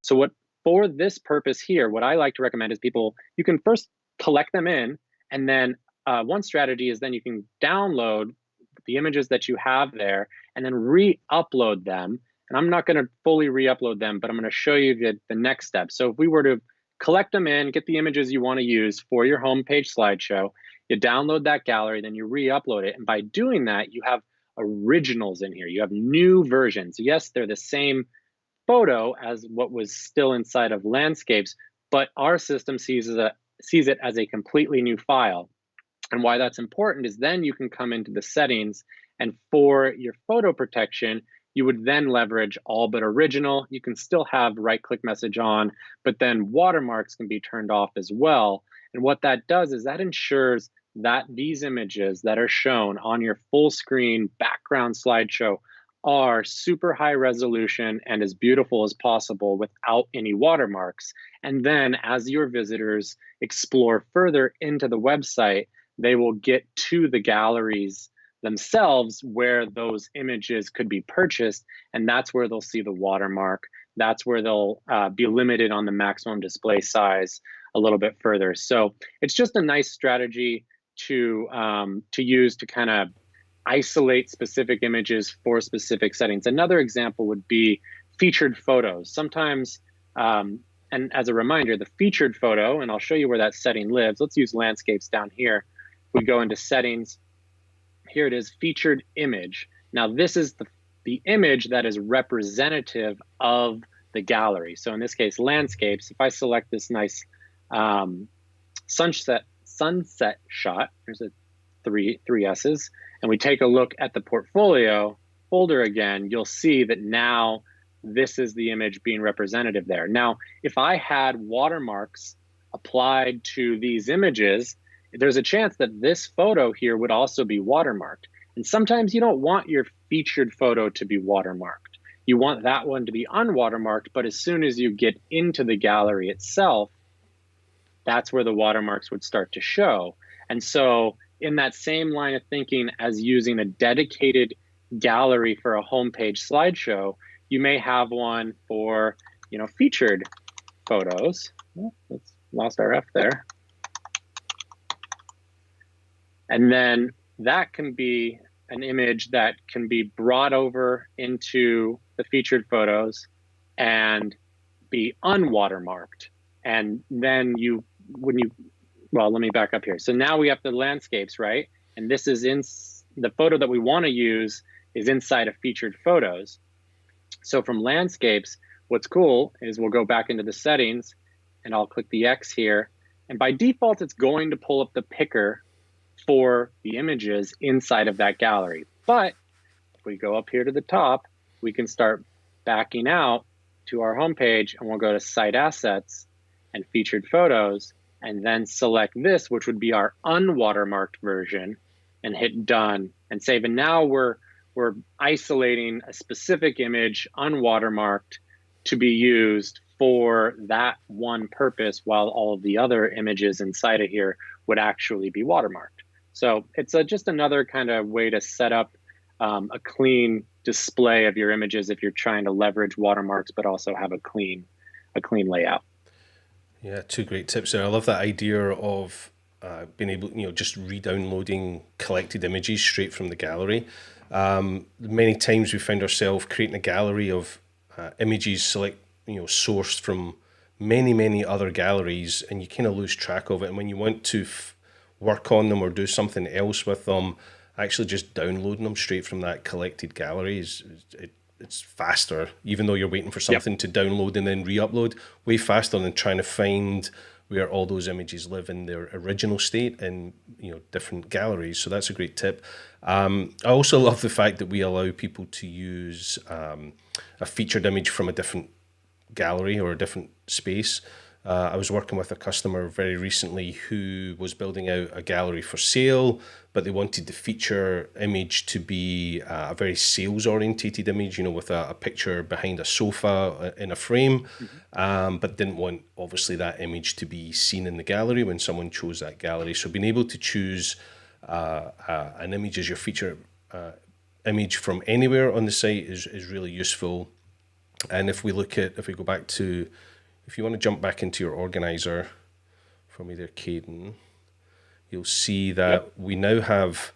So for this purpose here, what I like to recommend is you can first collect them in, and then one strategy is then you can download the images that you have there and then re-upload them. And I'm not going to fully re-upload them, but I'm going to show you the next step. So if we were to collect them in, get the images you want to use for your homepage slideshow, you download that gallery, then you re-upload it. And by doing that, you have originals in here. You have new versions. Yes, they're the same photo as what was still inside of landscapes, but our system sees it as a completely new file. And why that's important is then you can come into the settings, and for your photo protection, you would then leverage all but original. You can still have right-click message on, but then watermarks can be turned off as well. And what that does is that ensures that these images that are shown on your full screen background slideshow are super high resolution and as beautiful as possible without any watermarks. And then as your visitors explore further into the website, they will get to the galleries themselves where those images could be purchased, and that's where they'll see the watermark. That's where they'll be limited on the maximum display size a little bit further. So it's just a nice strategy to use to kind of isolate specific images for specific settings. Another example would be featured photos. Sometimes And as a reminder, the featured photo, and I'll show you where that setting lives. Let's use landscapes down here. We go into settings. Here it is, featured image. Now this is the image that is representative of the gallery. So in this case, landscapes. If I select this nice sunset shot, there's a three S's, and we take a look at the portfolio folder again, you'll see that now this is the image being representative there. Now, if I had watermarks applied to these images, there's a chance that this photo here would also be watermarked. And sometimes you don't want your featured photo to be watermarked. You want that one to be unwatermarked, but as soon as you get into the gallery itself, that's where the watermarks would start to show. And so in that same line of thinking as using a dedicated gallery for a homepage slideshow, you may have one for, featured photos. Oh, let's lost our F there. And then that can be an image that can be brought over into the featured photos and be unwatermarked. And then well, let me back up here. So now we have the landscapes, right? And this is in the photo that we want to use is inside of featured photos. So from landscapes, what's cool is we'll go back into the settings and I'll click the X here. And by default, it's going to pull up the picker for the images inside of that gallery. But if we go up here to the top, we can start backing out to our homepage and we'll go to Site Assets and Featured Photos and then select this, which would be our unwatermarked version, and hit Done and save. And now we're isolating a specific image unwatermarked to be used for that one purpose, while all of the other images inside of here would actually be watermarked. So it's just another kind of way to set up a clean display of your images if you're trying to leverage watermarks, but also have a clean layout. Yeah, two great tips there. I love that idea of being able, just re-downloading collected images straight from the gallery. Many times we find ourselves creating a gallery of images sourced from many other galleries, and you kind of lose track of it. And when you want to work on them or do something else with them, actually just downloading them straight from that collected gallery it's faster, even though you're waiting for something to download and then re-upload, way faster than trying to find where all those images live in their original state in different galleries. So that's a great tip. I also love the fact that we allow people to use a featured image from a different gallery or a different space. I was working with a customer very recently who was building out a gallery for sale, but they wanted the feature image to be a very sales-orientated image, with a picture behind a sofa in a frame, but didn't want, obviously, that image to be seen in the gallery when someone chose that gallery. So being able to choose an image as your feature image from anywhere on the site is really useful. And if we go back to, if you want to jump back into your organizer for me there, Kaydin, you'll see that we now have,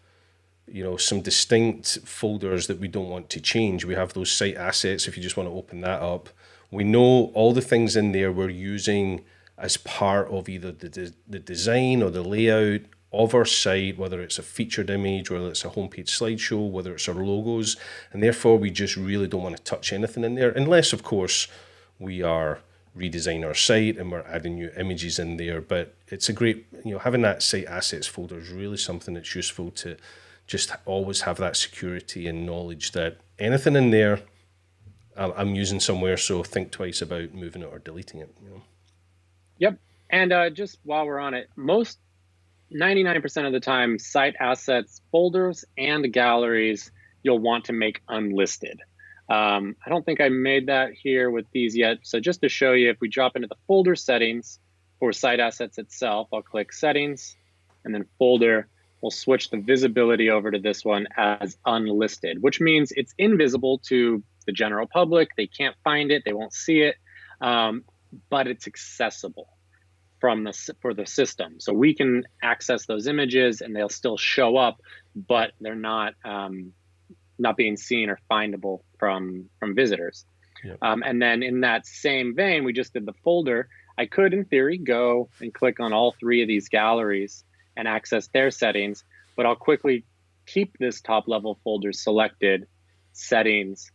some distinct folders that we don't want to change. We have those site assets. If you just want to open that up, we know all the things in there we're using as part of either the design or the layout of our site, whether it's a featured image, whether it's a homepage slideshow, whether it's our logos, and therefore we just really don't want to touch anything in there, unless, of course, we are redesign our site and we're adding new images in there. But it's a great, having that site assets folder is really something that's useful to just always have that security and knowledge that anything in there I'm using somewhere, so think twice about moving it or deleting it. Yep. And just while we're on it, 99% of the time, site assets folders and galleries you'll want to make unlisted. I don't think I made that here with these yet. So just to show you, if we drop into the folder settings for site assets itself, I'll click settings and then folder. We'll switch the visibility over to this one as unlisted, which means it's invisible to the general public. They can't find it. They won't see it, but it's accessible for the system. So we can access those images and they'll still show up, but they're not being seen or findable from visitors. Yep. And then in that same vein, we just did the folder. I could, in theory, go and click on all 3 of these galleries and access their settings, but I'll quickly keep this top level folder selected, settings,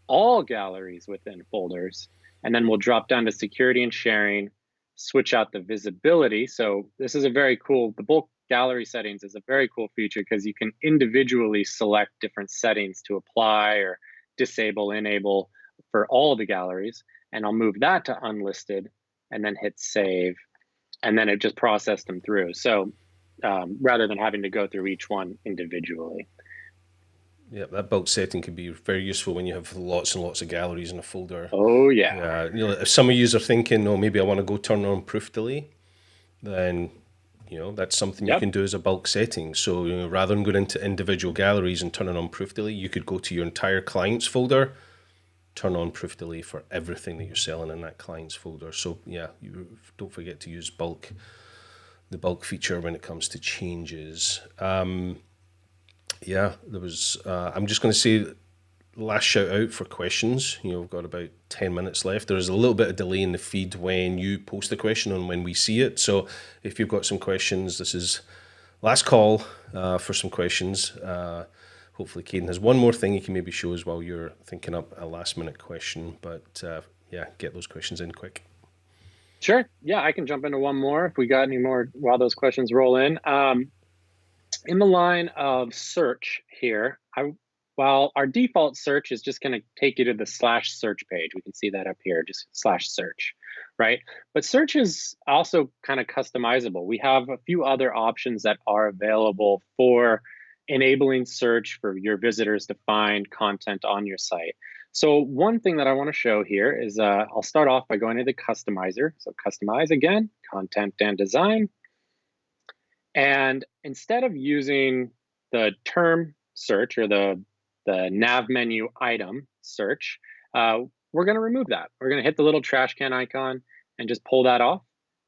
all galleries within folders, and then we'll drop down to security and sharing, switch out the visibility. So this is a very cool, the bulk gallery settings is a very cool feature because you can individually select different settings to apply or disable, enable for all of the galleries. And I'll move that to unlisted and then hit save. And then it just processed them through. So rather than having to go through each one individually. Yeah, that bulk setting can be very useful when you have lots and lots of galleries in a folder. Oh, yeah. Yeah, you know, if some of you are thinking, oh, maybe I want to go turn on proof delay, then, you know, that's something you can do as a bulk setting. So, you know, rather than going into individual galleries and turning on proof delay, you could go to your entire clients folder, turn on proof delay for everything that you're selling in that clients folder. So, yeah, you don't forget to use the bulk feature when it comes to changes. Yeah, there was, I'm just going to say last shout out for questions. You know, we've got about 10 minutes left. There's a little bit of delay in the feed when you post the question and when we see it. So if you've got some questions, this is last call for some questions. Hopefully Kaydin has one more thing he can maybe show us while you're thinking up a last minute question. But yeah, get those questions in quick. Sure. Yeah, I can jump into one more if we got any more while those questions roll in. In the line of search here, while our default search is just going to take you to the /search page, we can see that up here, just /search, right? But search is also kind of customizable. We have a few other options that are available for enabling search for your visitors to find content on your site. So one thing that I want to show here is I'll start off by going to the customizer. So customize again, content and design. And instead of using the term search or the nav menu item search, we're going to remove that. We're going to hit the little trash can icon and just pull that off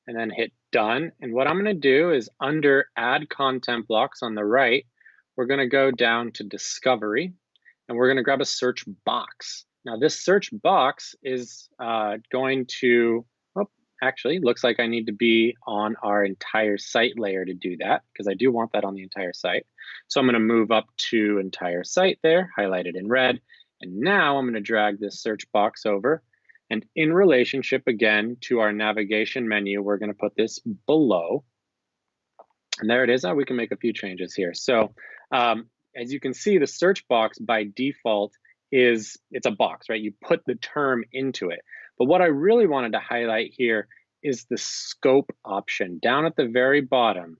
and then hit done. And what I'm going to do is under add content blocks on the right, we're going to go down to discovery and we're going to grab a search box. Now this search box is going to, actually, looks like I need to be on our entire site layer to do that because I do want that on the entire site. So I'm going to move up to entire site there, highlighted in red. And now I'm going to drag this search box over. And in relationship, again, to our navigation menu, we're going to put this below. And there it is. We can make a few changes here. So as you can see, the search box by default it's a box, right? You put the term into it. But what I really wanted to highlight here is the scope option down at the very bottom.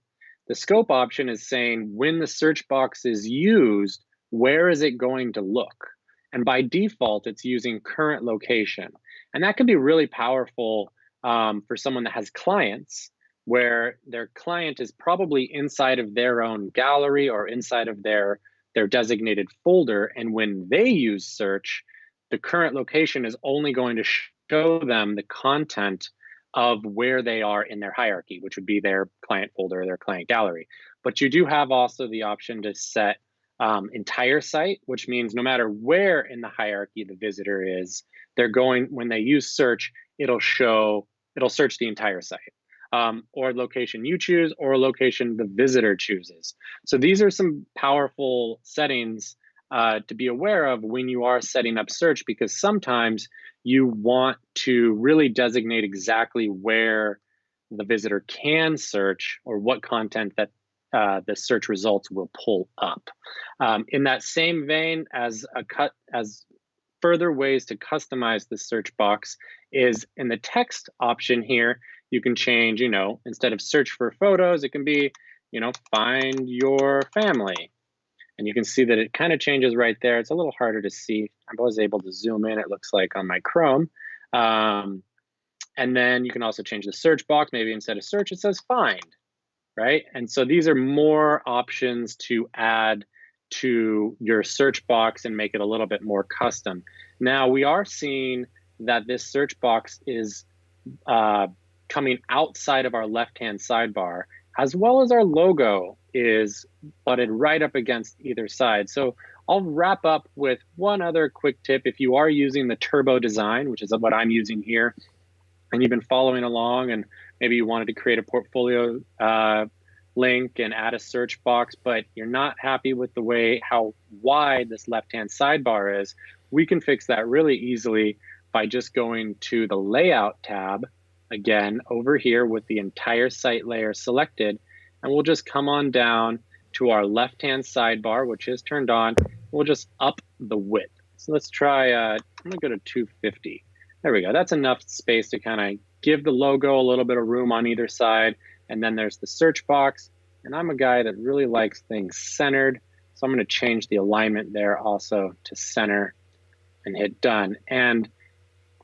The scope option is saying when the search box is used, where is it going to look? And by default, it's using current location. And that can be really powerful for someone that has clients where their client is probably inside of their own gallery or inside of their designated folder. And when they use search, the current location is only going to show them the content of where they are in their hierarchy, which would be their client folder or their client gallery. But you do have also the option to set entire site, which means no matter where in the hierarchy the visitor is, when they use search, it'll search the entire site. Or location you choose or location the visitor chooses. So these are some powerful settings to be aware of when you are setting up search, because sometimes you want to really designate exactly where the visitor can search or what content that the search results will pull up. In that same vein, as further ways to customize the search box is in the text option here. You can change, instead of search for photos, it can be, find your family. And you can see that it kind of changes right there. It's a little harder to see. I was able to zoom in, it looks like on my Chrome. And then you can also change the search box. Maybe instead of search, it says find, right? And so these are more options to add to your search box and make it a little bit more custom. Now we are seeing that this search box is coming outside of our left-hand sidebar, as well as our logo is butted right up against either side. So I'll wrap up with one other quick tip. If you are using the turbo design, which is what I'm using here, and you've been following along, and maybe you wanted to create a portfolio link and add a search box, but you're not happy with the way how wide this left-hand sidebar is, we can fix that really easily by just going to the layout tab again over here with the entire site layer selected, and we'll just come on down to our left-hand sidebar, which is turned on. We'll just up the width. So let's try, I'm gonna go to 250. There we go. That's enough space to kind of give the logo a little bit of room on either side. And then there's the search box. And I'm a guy that really likes things centered. So I'm going to change the alignment there also to center and hit done. And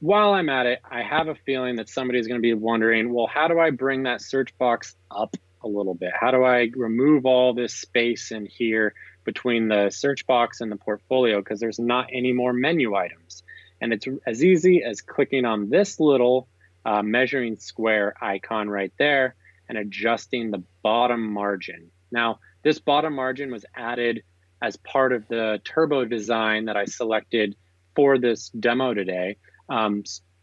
while I'm at it, I have a feeling that somebody's going to be wondering, well, how do I bring that search box up a little bit? How do I remove all this space in here between the search box and the portfolio? Because there's not any more menu items. And it's as easy as clicking on this little measuring square icon right there and adjusting the bottom margin. Now, this bottom margin was added as part of the turbo design that I selected for this demo today.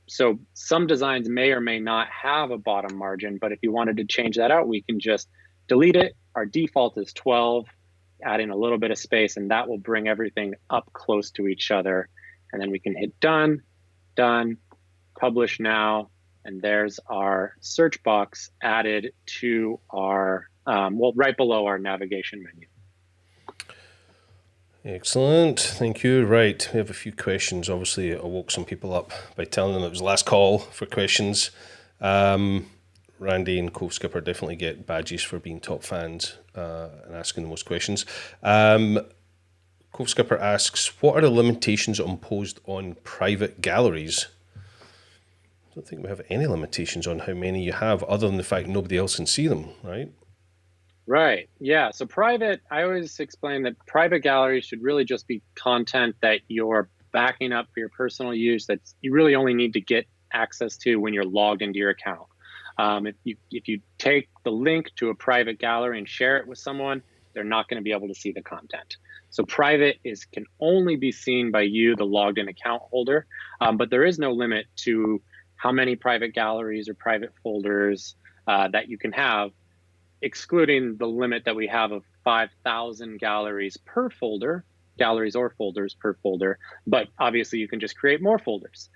So some designs may or may not have a bottom margin, but if you wanted to change that out, we can just delete it. Our default is 12, adding a little bit of space, and that will bring everything up close to each other. And then we can hit done, done, publish now, and there's our search box added to our, well, right below our navigation menu. Excellent, thank you. Right, we have a few questions. Obviously, I woke some people up by telling them it was the last call for questions. Randy and Cove Skipper definitely get badges for being top fans and asking the most questions. Cove Skipper asks, what are the limitations imposed on private galleries? I don't think we have any limitations on how many you have, other than the fact nobody else can see them, right? Right, yeah, so private, I always explain that private galleries should really just be content that you're backing up for your personal use that you really only need to get access to when you're logged into your account. If you take the link to a private gallery and share it with someone, they're not going to be able to see the content. So private can only be seen by you, the logged in account holder, but there is no limit to how many private galleries or private folders that you can have, excluding the limit that we have of 5,000 galleries per folder, galleries or folders per folder, but obviously you can just create more folders.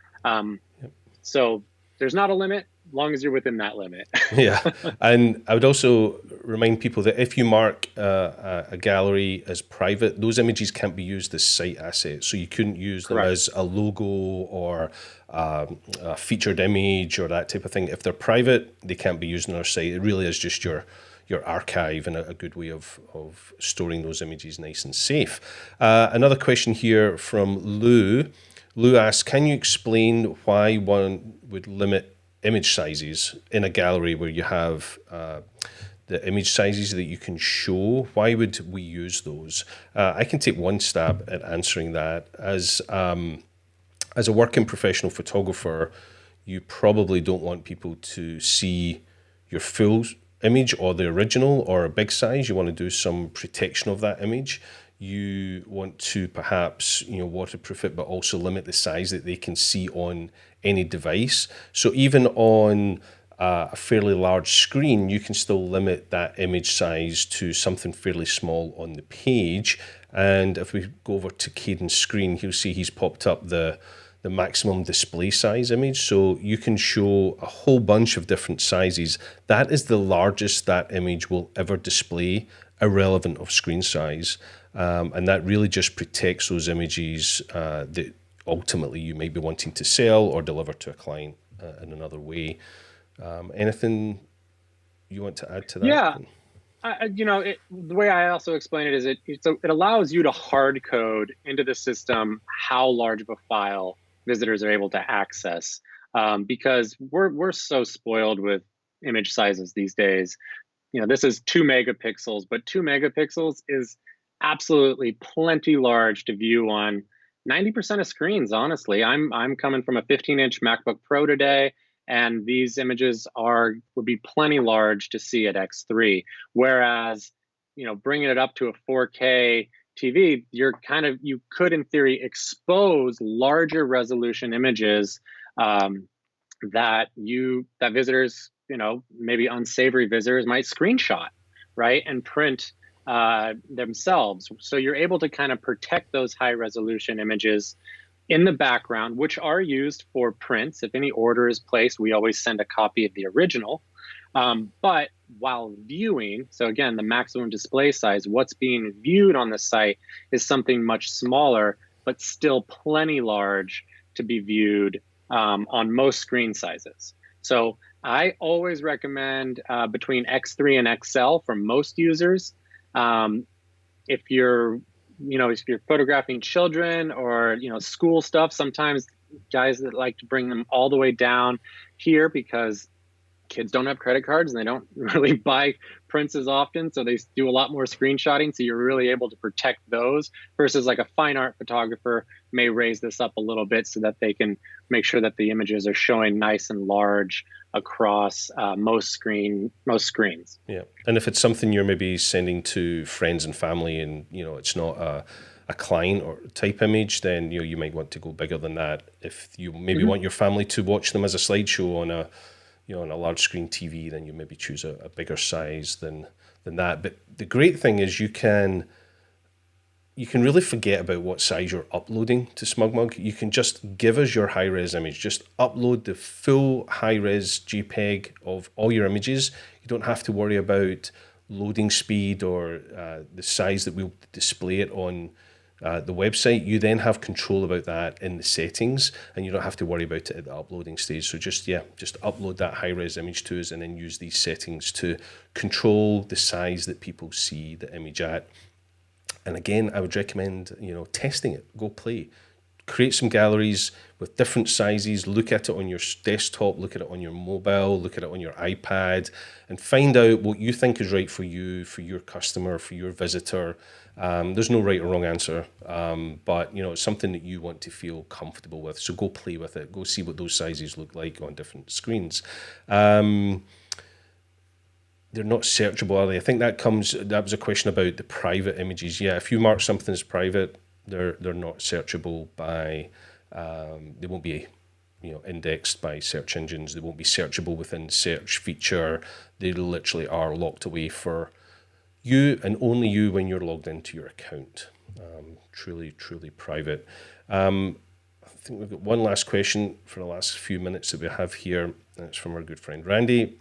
So there's not a limit, as long as you're within that limit. Yeah, and I would also remind people that if you mark a gallery as private, those images can't be used as site assets. So you couldn't use them as a logo or a featured image or that type of thing. If they're private, they can't be used on our site. It really is just your archive and a good way of storing those images nice and safe. Another question here from Lou. Lou asks, can you explain why one would limit image sizes in a gallery where you have the image sizes that you can show? Why would we use those? I can take one stab at answering that. As a working professional photographer, you probably don't want people to see your full image or the original or a big size. You want to do some protection of that image. You want to perhaps, waterproof it, but also limit the size that they can see on any device. So even on a fairly large screen, you can still limit that image size to something fairly small on the page. And if we go over to Kaydin's screen, he'll see he's popped up the maximum display size image. So you can show a whole bunch of different sizes. That is the largest that image will ever display, irrelevant of screen size. And that really just protects those images that ultimately you may be wanting to sell or deliver to a client in another way. Anything you want to add to that? Yeah, the way I also explain it is it allows you to hard code into the system how large of a file visitors are able to access, because we're so spoiled with image sizes these days. This is 2 megapixels, but 2 megapixels is absolutely plenty large to view on 90% of screens. Honestly, I'm coming from a 15-inch MacBook Pro today, and these images would be plenty large to see at X3. Whereas, bringing it up to a 4K TV, you could in theory expose larger resolution images that visitors, maybe unsavory visitors might screenshot, right, and print themselves. So you're able to kind of protect those high resolution images in the background, which are used for prints. If any order is placed, we always send a copy of the original. But while viewing, so again, the maximum display size, what's being viewed on the site is something much smaller, but still plenty large to be viewed on most screen sizes. So I always recommend between X3 and XL for most users. If you're photographing children or, school stuff, sometimes guys that like to bring them all the way down here because kids don't have credit cards and they don't really buy prints as often. So they do a lot more screenshotting. So you're really able to protect those versus like a fine art photographer may raise this up a little bit so that they can make sure that the images are showing nice and large across most screens. Yeah. And if it's something you're maybe sending to friends and family and, it's not a client or type image, then, you might want to go bigger than that. If you maybe want your family to watch them as a slideshow on a large screen TV, then you maybe choose a bigger size than that. But the great thing is you can really forget about what size you're uploading to SmugMug. You can just give us your high-res image. Just upload the full high-res JPEG of all your images. You don't have to worry about loading speed or the size that we'll display it on the website. You then have control about that in the settings, and you don't have to worry about it at the uploading stage. So just upload that high-res image to us and then use these settings to control the size that people see the image at. And again, I would recommend, testing it. Go play. Create some galleries with different sizes. Look at it on your desktop, look at it on your mobile, look at it on your iPad, and find out what you think is right for you, for your customer, for your visitor. There's no right or wrong answer, but it's something that you want to feel comfortable with. So go play with it. Go see what those sizes look like on different screens. They're not searchable, are they? I think that was a question about the private images. Yeah, if you mark something as private, they're not searchable by, they won't be indexed by search engines. They won't be searchable within the search feature. They literally are locked away for you and only you when you're logged into your account. Truly Private. I think we've got one last question for the last few minutes that we have here. That's from our good friend Randy,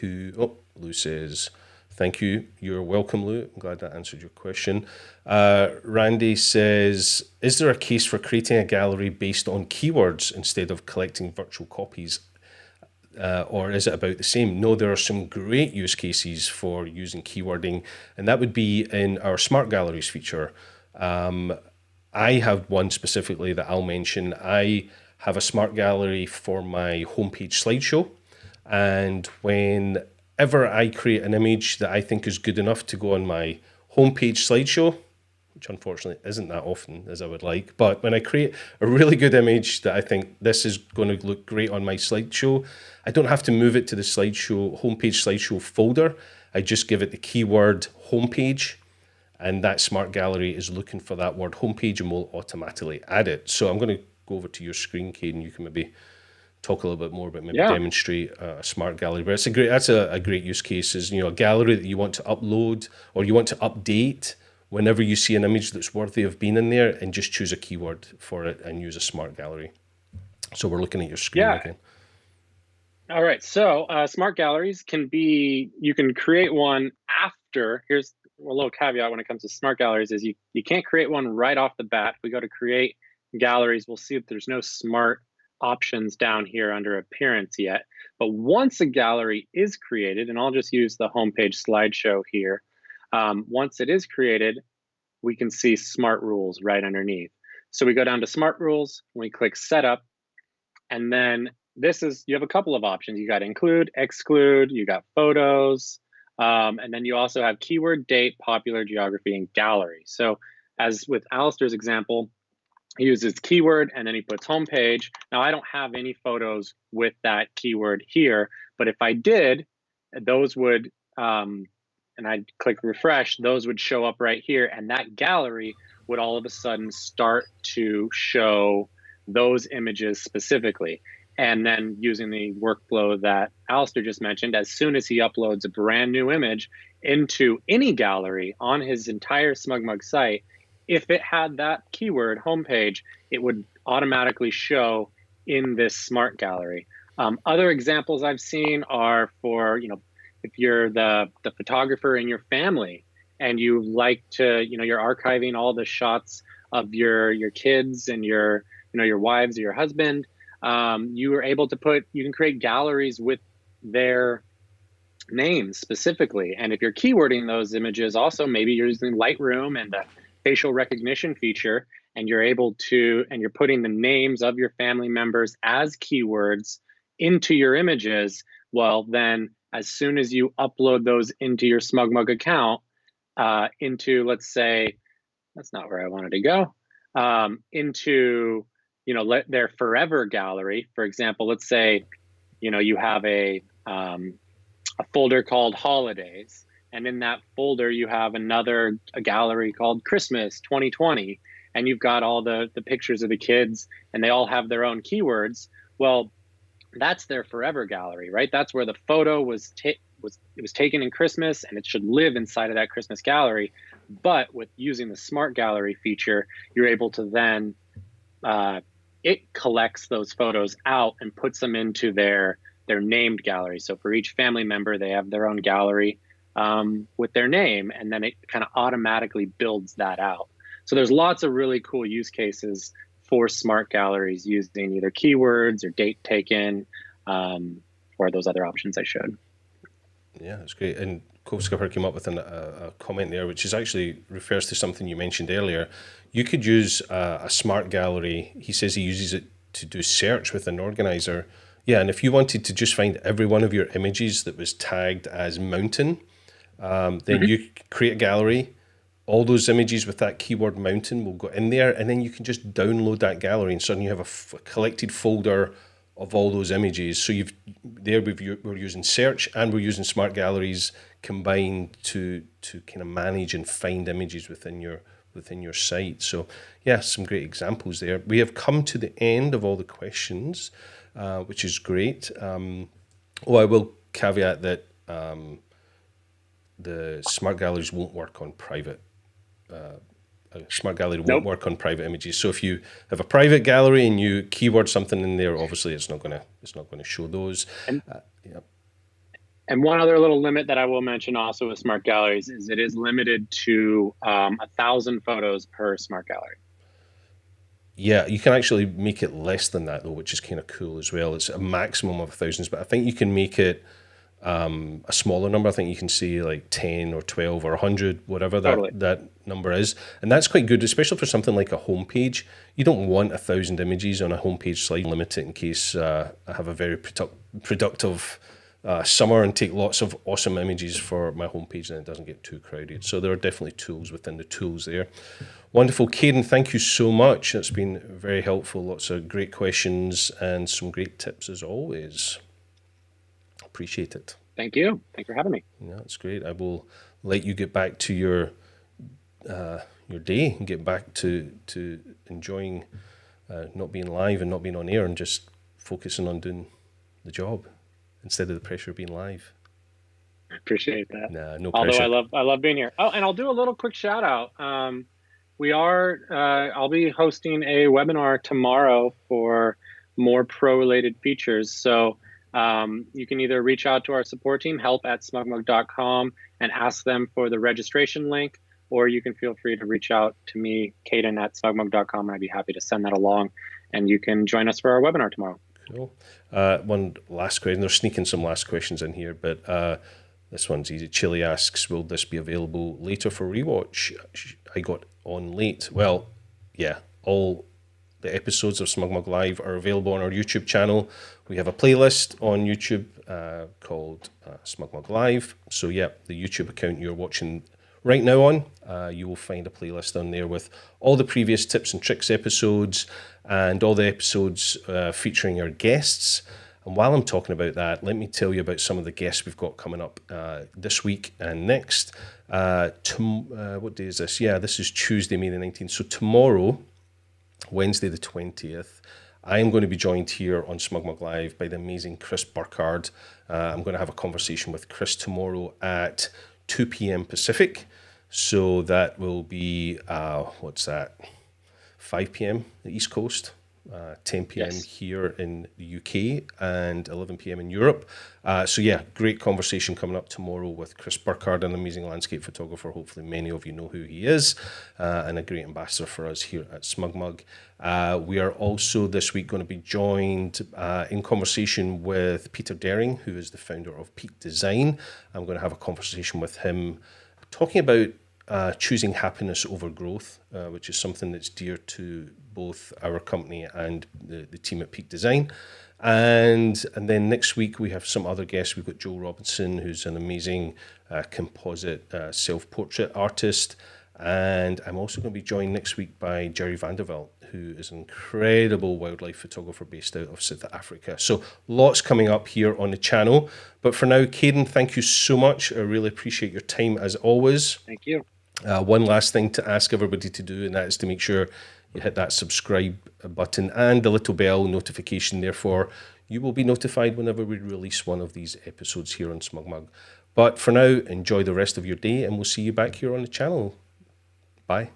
Lou says, thank you. You're welcome, Lou. I'm glad that answered your question. Randy says, is there a case for creating a gallery based on keywords instead of collecting virtual copies? Or is it about the same? No, there are some great use cases for using keywording, and that would be in our Smart Galleries feature. I have one specifically that I'll mention. I have a Smart Gallery for my homepage slideshow, and whenever I create an image that I think is good enough to go on my homepage slideshow, which unfortunately isn't that often as I would like, but when I create a really good image that I think this is going to look great on my slideshow, I don't have to move it to the homepage slideshow folder. I just give it the keyword homepage, and that Smart Gallery is looking for that word homepage and will automatically add it. So I'm going to go over to your screen, Kaydin. You can maybe talk a little bit more about demonstrate a Smart Gallery. But that's a great use case, is a gallery that you want to upload or you want to update whenever you see an image that's worthy of being in there, and just choose a keyword for it and use a Smart Gallery. So we're looking at your screen again. All right, so Smart Galleries you can create one after. Here's a little caveat when it comes to Smart Galleries is you can't create one right off the bat. If we go to create galleries, we'll see that there's no smart options down here under appearance yet. But once a gallery is created, and I'll just use the homepage slideshow here, once it is created, we can see smart rules right underneath. So we go down to smart rules, we click setup, and then you have a couple of options. You got include, exclude, you got photos, and then you also have keyword, date, popular, geography, and gallery. So as with Alastair's example, he uses keyword and then he puts homepage. Now I don't have any photos with that keyword here, but if I did, those would and I'd click refresh, those would show up right here. And that gallery would all of a sudden start to show those images specifically. And then using the workflow that Alastair just mentioned, as soon as he uploads a brand new image into any gallery on his entire SmugMug site, if it had that keyword homepage, it would automatically show in this smart gallery. Other examples I've seen are for, if you're the photographer in your family and you like to, you're archiving all the shots of your kids and your wives or your husband, you are able to you can create galleries with their names specifically. And if you're keywording those images, also maybe you're using Lightroom and the facial recognition feature, and you're putting the names of your family members as keywords into your images, well, then as soon as you upload those into your SmugMug account, into, let's say, that's not where I wanted to go, into, their forever gallery, for example, let's say, you have a folder called holidays, and in that folder you have a gallery called Christmas 2020, and you've got all the pictures of the kids, and they all have their own keywords. Well, that's their forever gallery, right? That's where the photo was taken in Christmas, and it should live inside of that Christmas gallery. But with using the smart gallery feature, you're able to then it collects those photos out and puts them into their named gallery. So for each family member, they have their own gallery with their name, and then it kind of automatically builds that out. So there's lots of really cool use cases for smart galleries using either keywords or date taken, or those other options I showed. Yeah, that's great. And Cove Skipper came up with a comment there, which is actually refers to something you mentioned earlier. You could use a smart gallery. He says he uses it to do search with an organizer. Yeah, and if you wanted to just find every one of your images that was tagged as mountain, then you create a gallery. All those images with that keyword mountain will go in there, and then you can just download that gallery, and suddenly you have a collected folder of all those images. So we're using search and we're using smart galleries combined to kind of manage and find images within your site. So yeah, some great examples there. We have come to the end of all the questions, which is great. I will caveat that the smart galleries won't work on private. A smart gallery won't work on private images. So if you have a private gallery and you keyword something in there, obviously it's not going to show those. And one other little limit that I will mention also with smart galleries is it is limited to 1,000 photos per smart gallery. Yeah, you can actually make it less than that though, which is kind of cool as well. It's a maximum of 1,000, but I think you can make it a smaller number. I think you can see like 10 or 12 or 100, whatever that number is. And that's quite good, especially for something like a homepage. You don't want 1,000 images on a homepage slide. Limit it in case I have a very productive summer and take lots of awesome images for my homepage, and it doesn't get too crowded. So there are definitely tools within the tools there. Wonderful. Kaydin, thank you so much. That's been very helpful. Lots of great questions and some great tips as always. Appreciate it. Thank you. Thanks for having me. Yeah, that's great. I will let you get back to your day and get back to enjoying not being live and not being on air and just focusing on doing the job instead of the pressure of being live. I appreciate that. Nah, no pressure. Although I love being here. Oh, and I'll do a little quick shout out. I'll be hosting a webinar tomorrow for more pro related features. So you can either reach out to our support team, help@smugmug.com, and ask them for the registration link, or you can feel free to reach out to me, Kaydin@smugmug.com, and I'd be happy to send that along, and you can join us for our webinar tomorrow. Cool. One last question. They're sneaking some last questions in here, but this one's easy. Chili asks, will this be available later for rewatch? I got on late. Well, yeah, all the episodes of SmugMug Live are available on our YouTube channel. We have a playlist on YouTube called SmugMug Live. So yeah, the YouTube account you're watching right now on, you will find a playlist on there with all the previous tips and tricks episodes and all the episodes featuring our guests. And while I'm talking about that, let me tell you about some of the guests we've got coming up this week and next. What day is this? Yeah, this is Tuesday, May the 19th. So tomorrow, Wednesday the 20th, I am going to be joined here on SmugMug Live by the amazing Chris Burkhardt. I'm going to have a conversation with Chris tomorrow at 2 p.m. Pacific. So that will be, 5 p.m. the East Coast, 10 p.m. Yes. here in the UK, and 11 p.m. in Europe. So yeah, great conversation coming up tomorrow with Chris Burkhardt, an amazing landscape photographer. Hopefully many of you know who he is, and a great ambassador for us here at SmugMug. We are also this week going to be joined in conversation with Peter Dering, who is the founder of Peak Design. I'm going to have a conversation with him talking about choosing happiness over growth, which is something that's dear to both our company and the team at Peak Design. And then next week we have some other guests. We've got Joel Robinson, who's an amazing composite self-portrait artist. And I'm also going to be joined next week by Jerry Vanderveld, who is an incredible wildlife photographer based out of South Africa. So lots coming up here on the channel. But for now, Kaydin, thank you so much. I really appreciate your time as always. Thank you. One last thing to ask everybody to do, and that is to make sure you hit that subscribe button and the little bell notification. Therefore, you will be notified whenever we release one of these episodes here on SmugMug. But for now, enjoy the rest of your day, and we'll see you back here on the channel. Bye.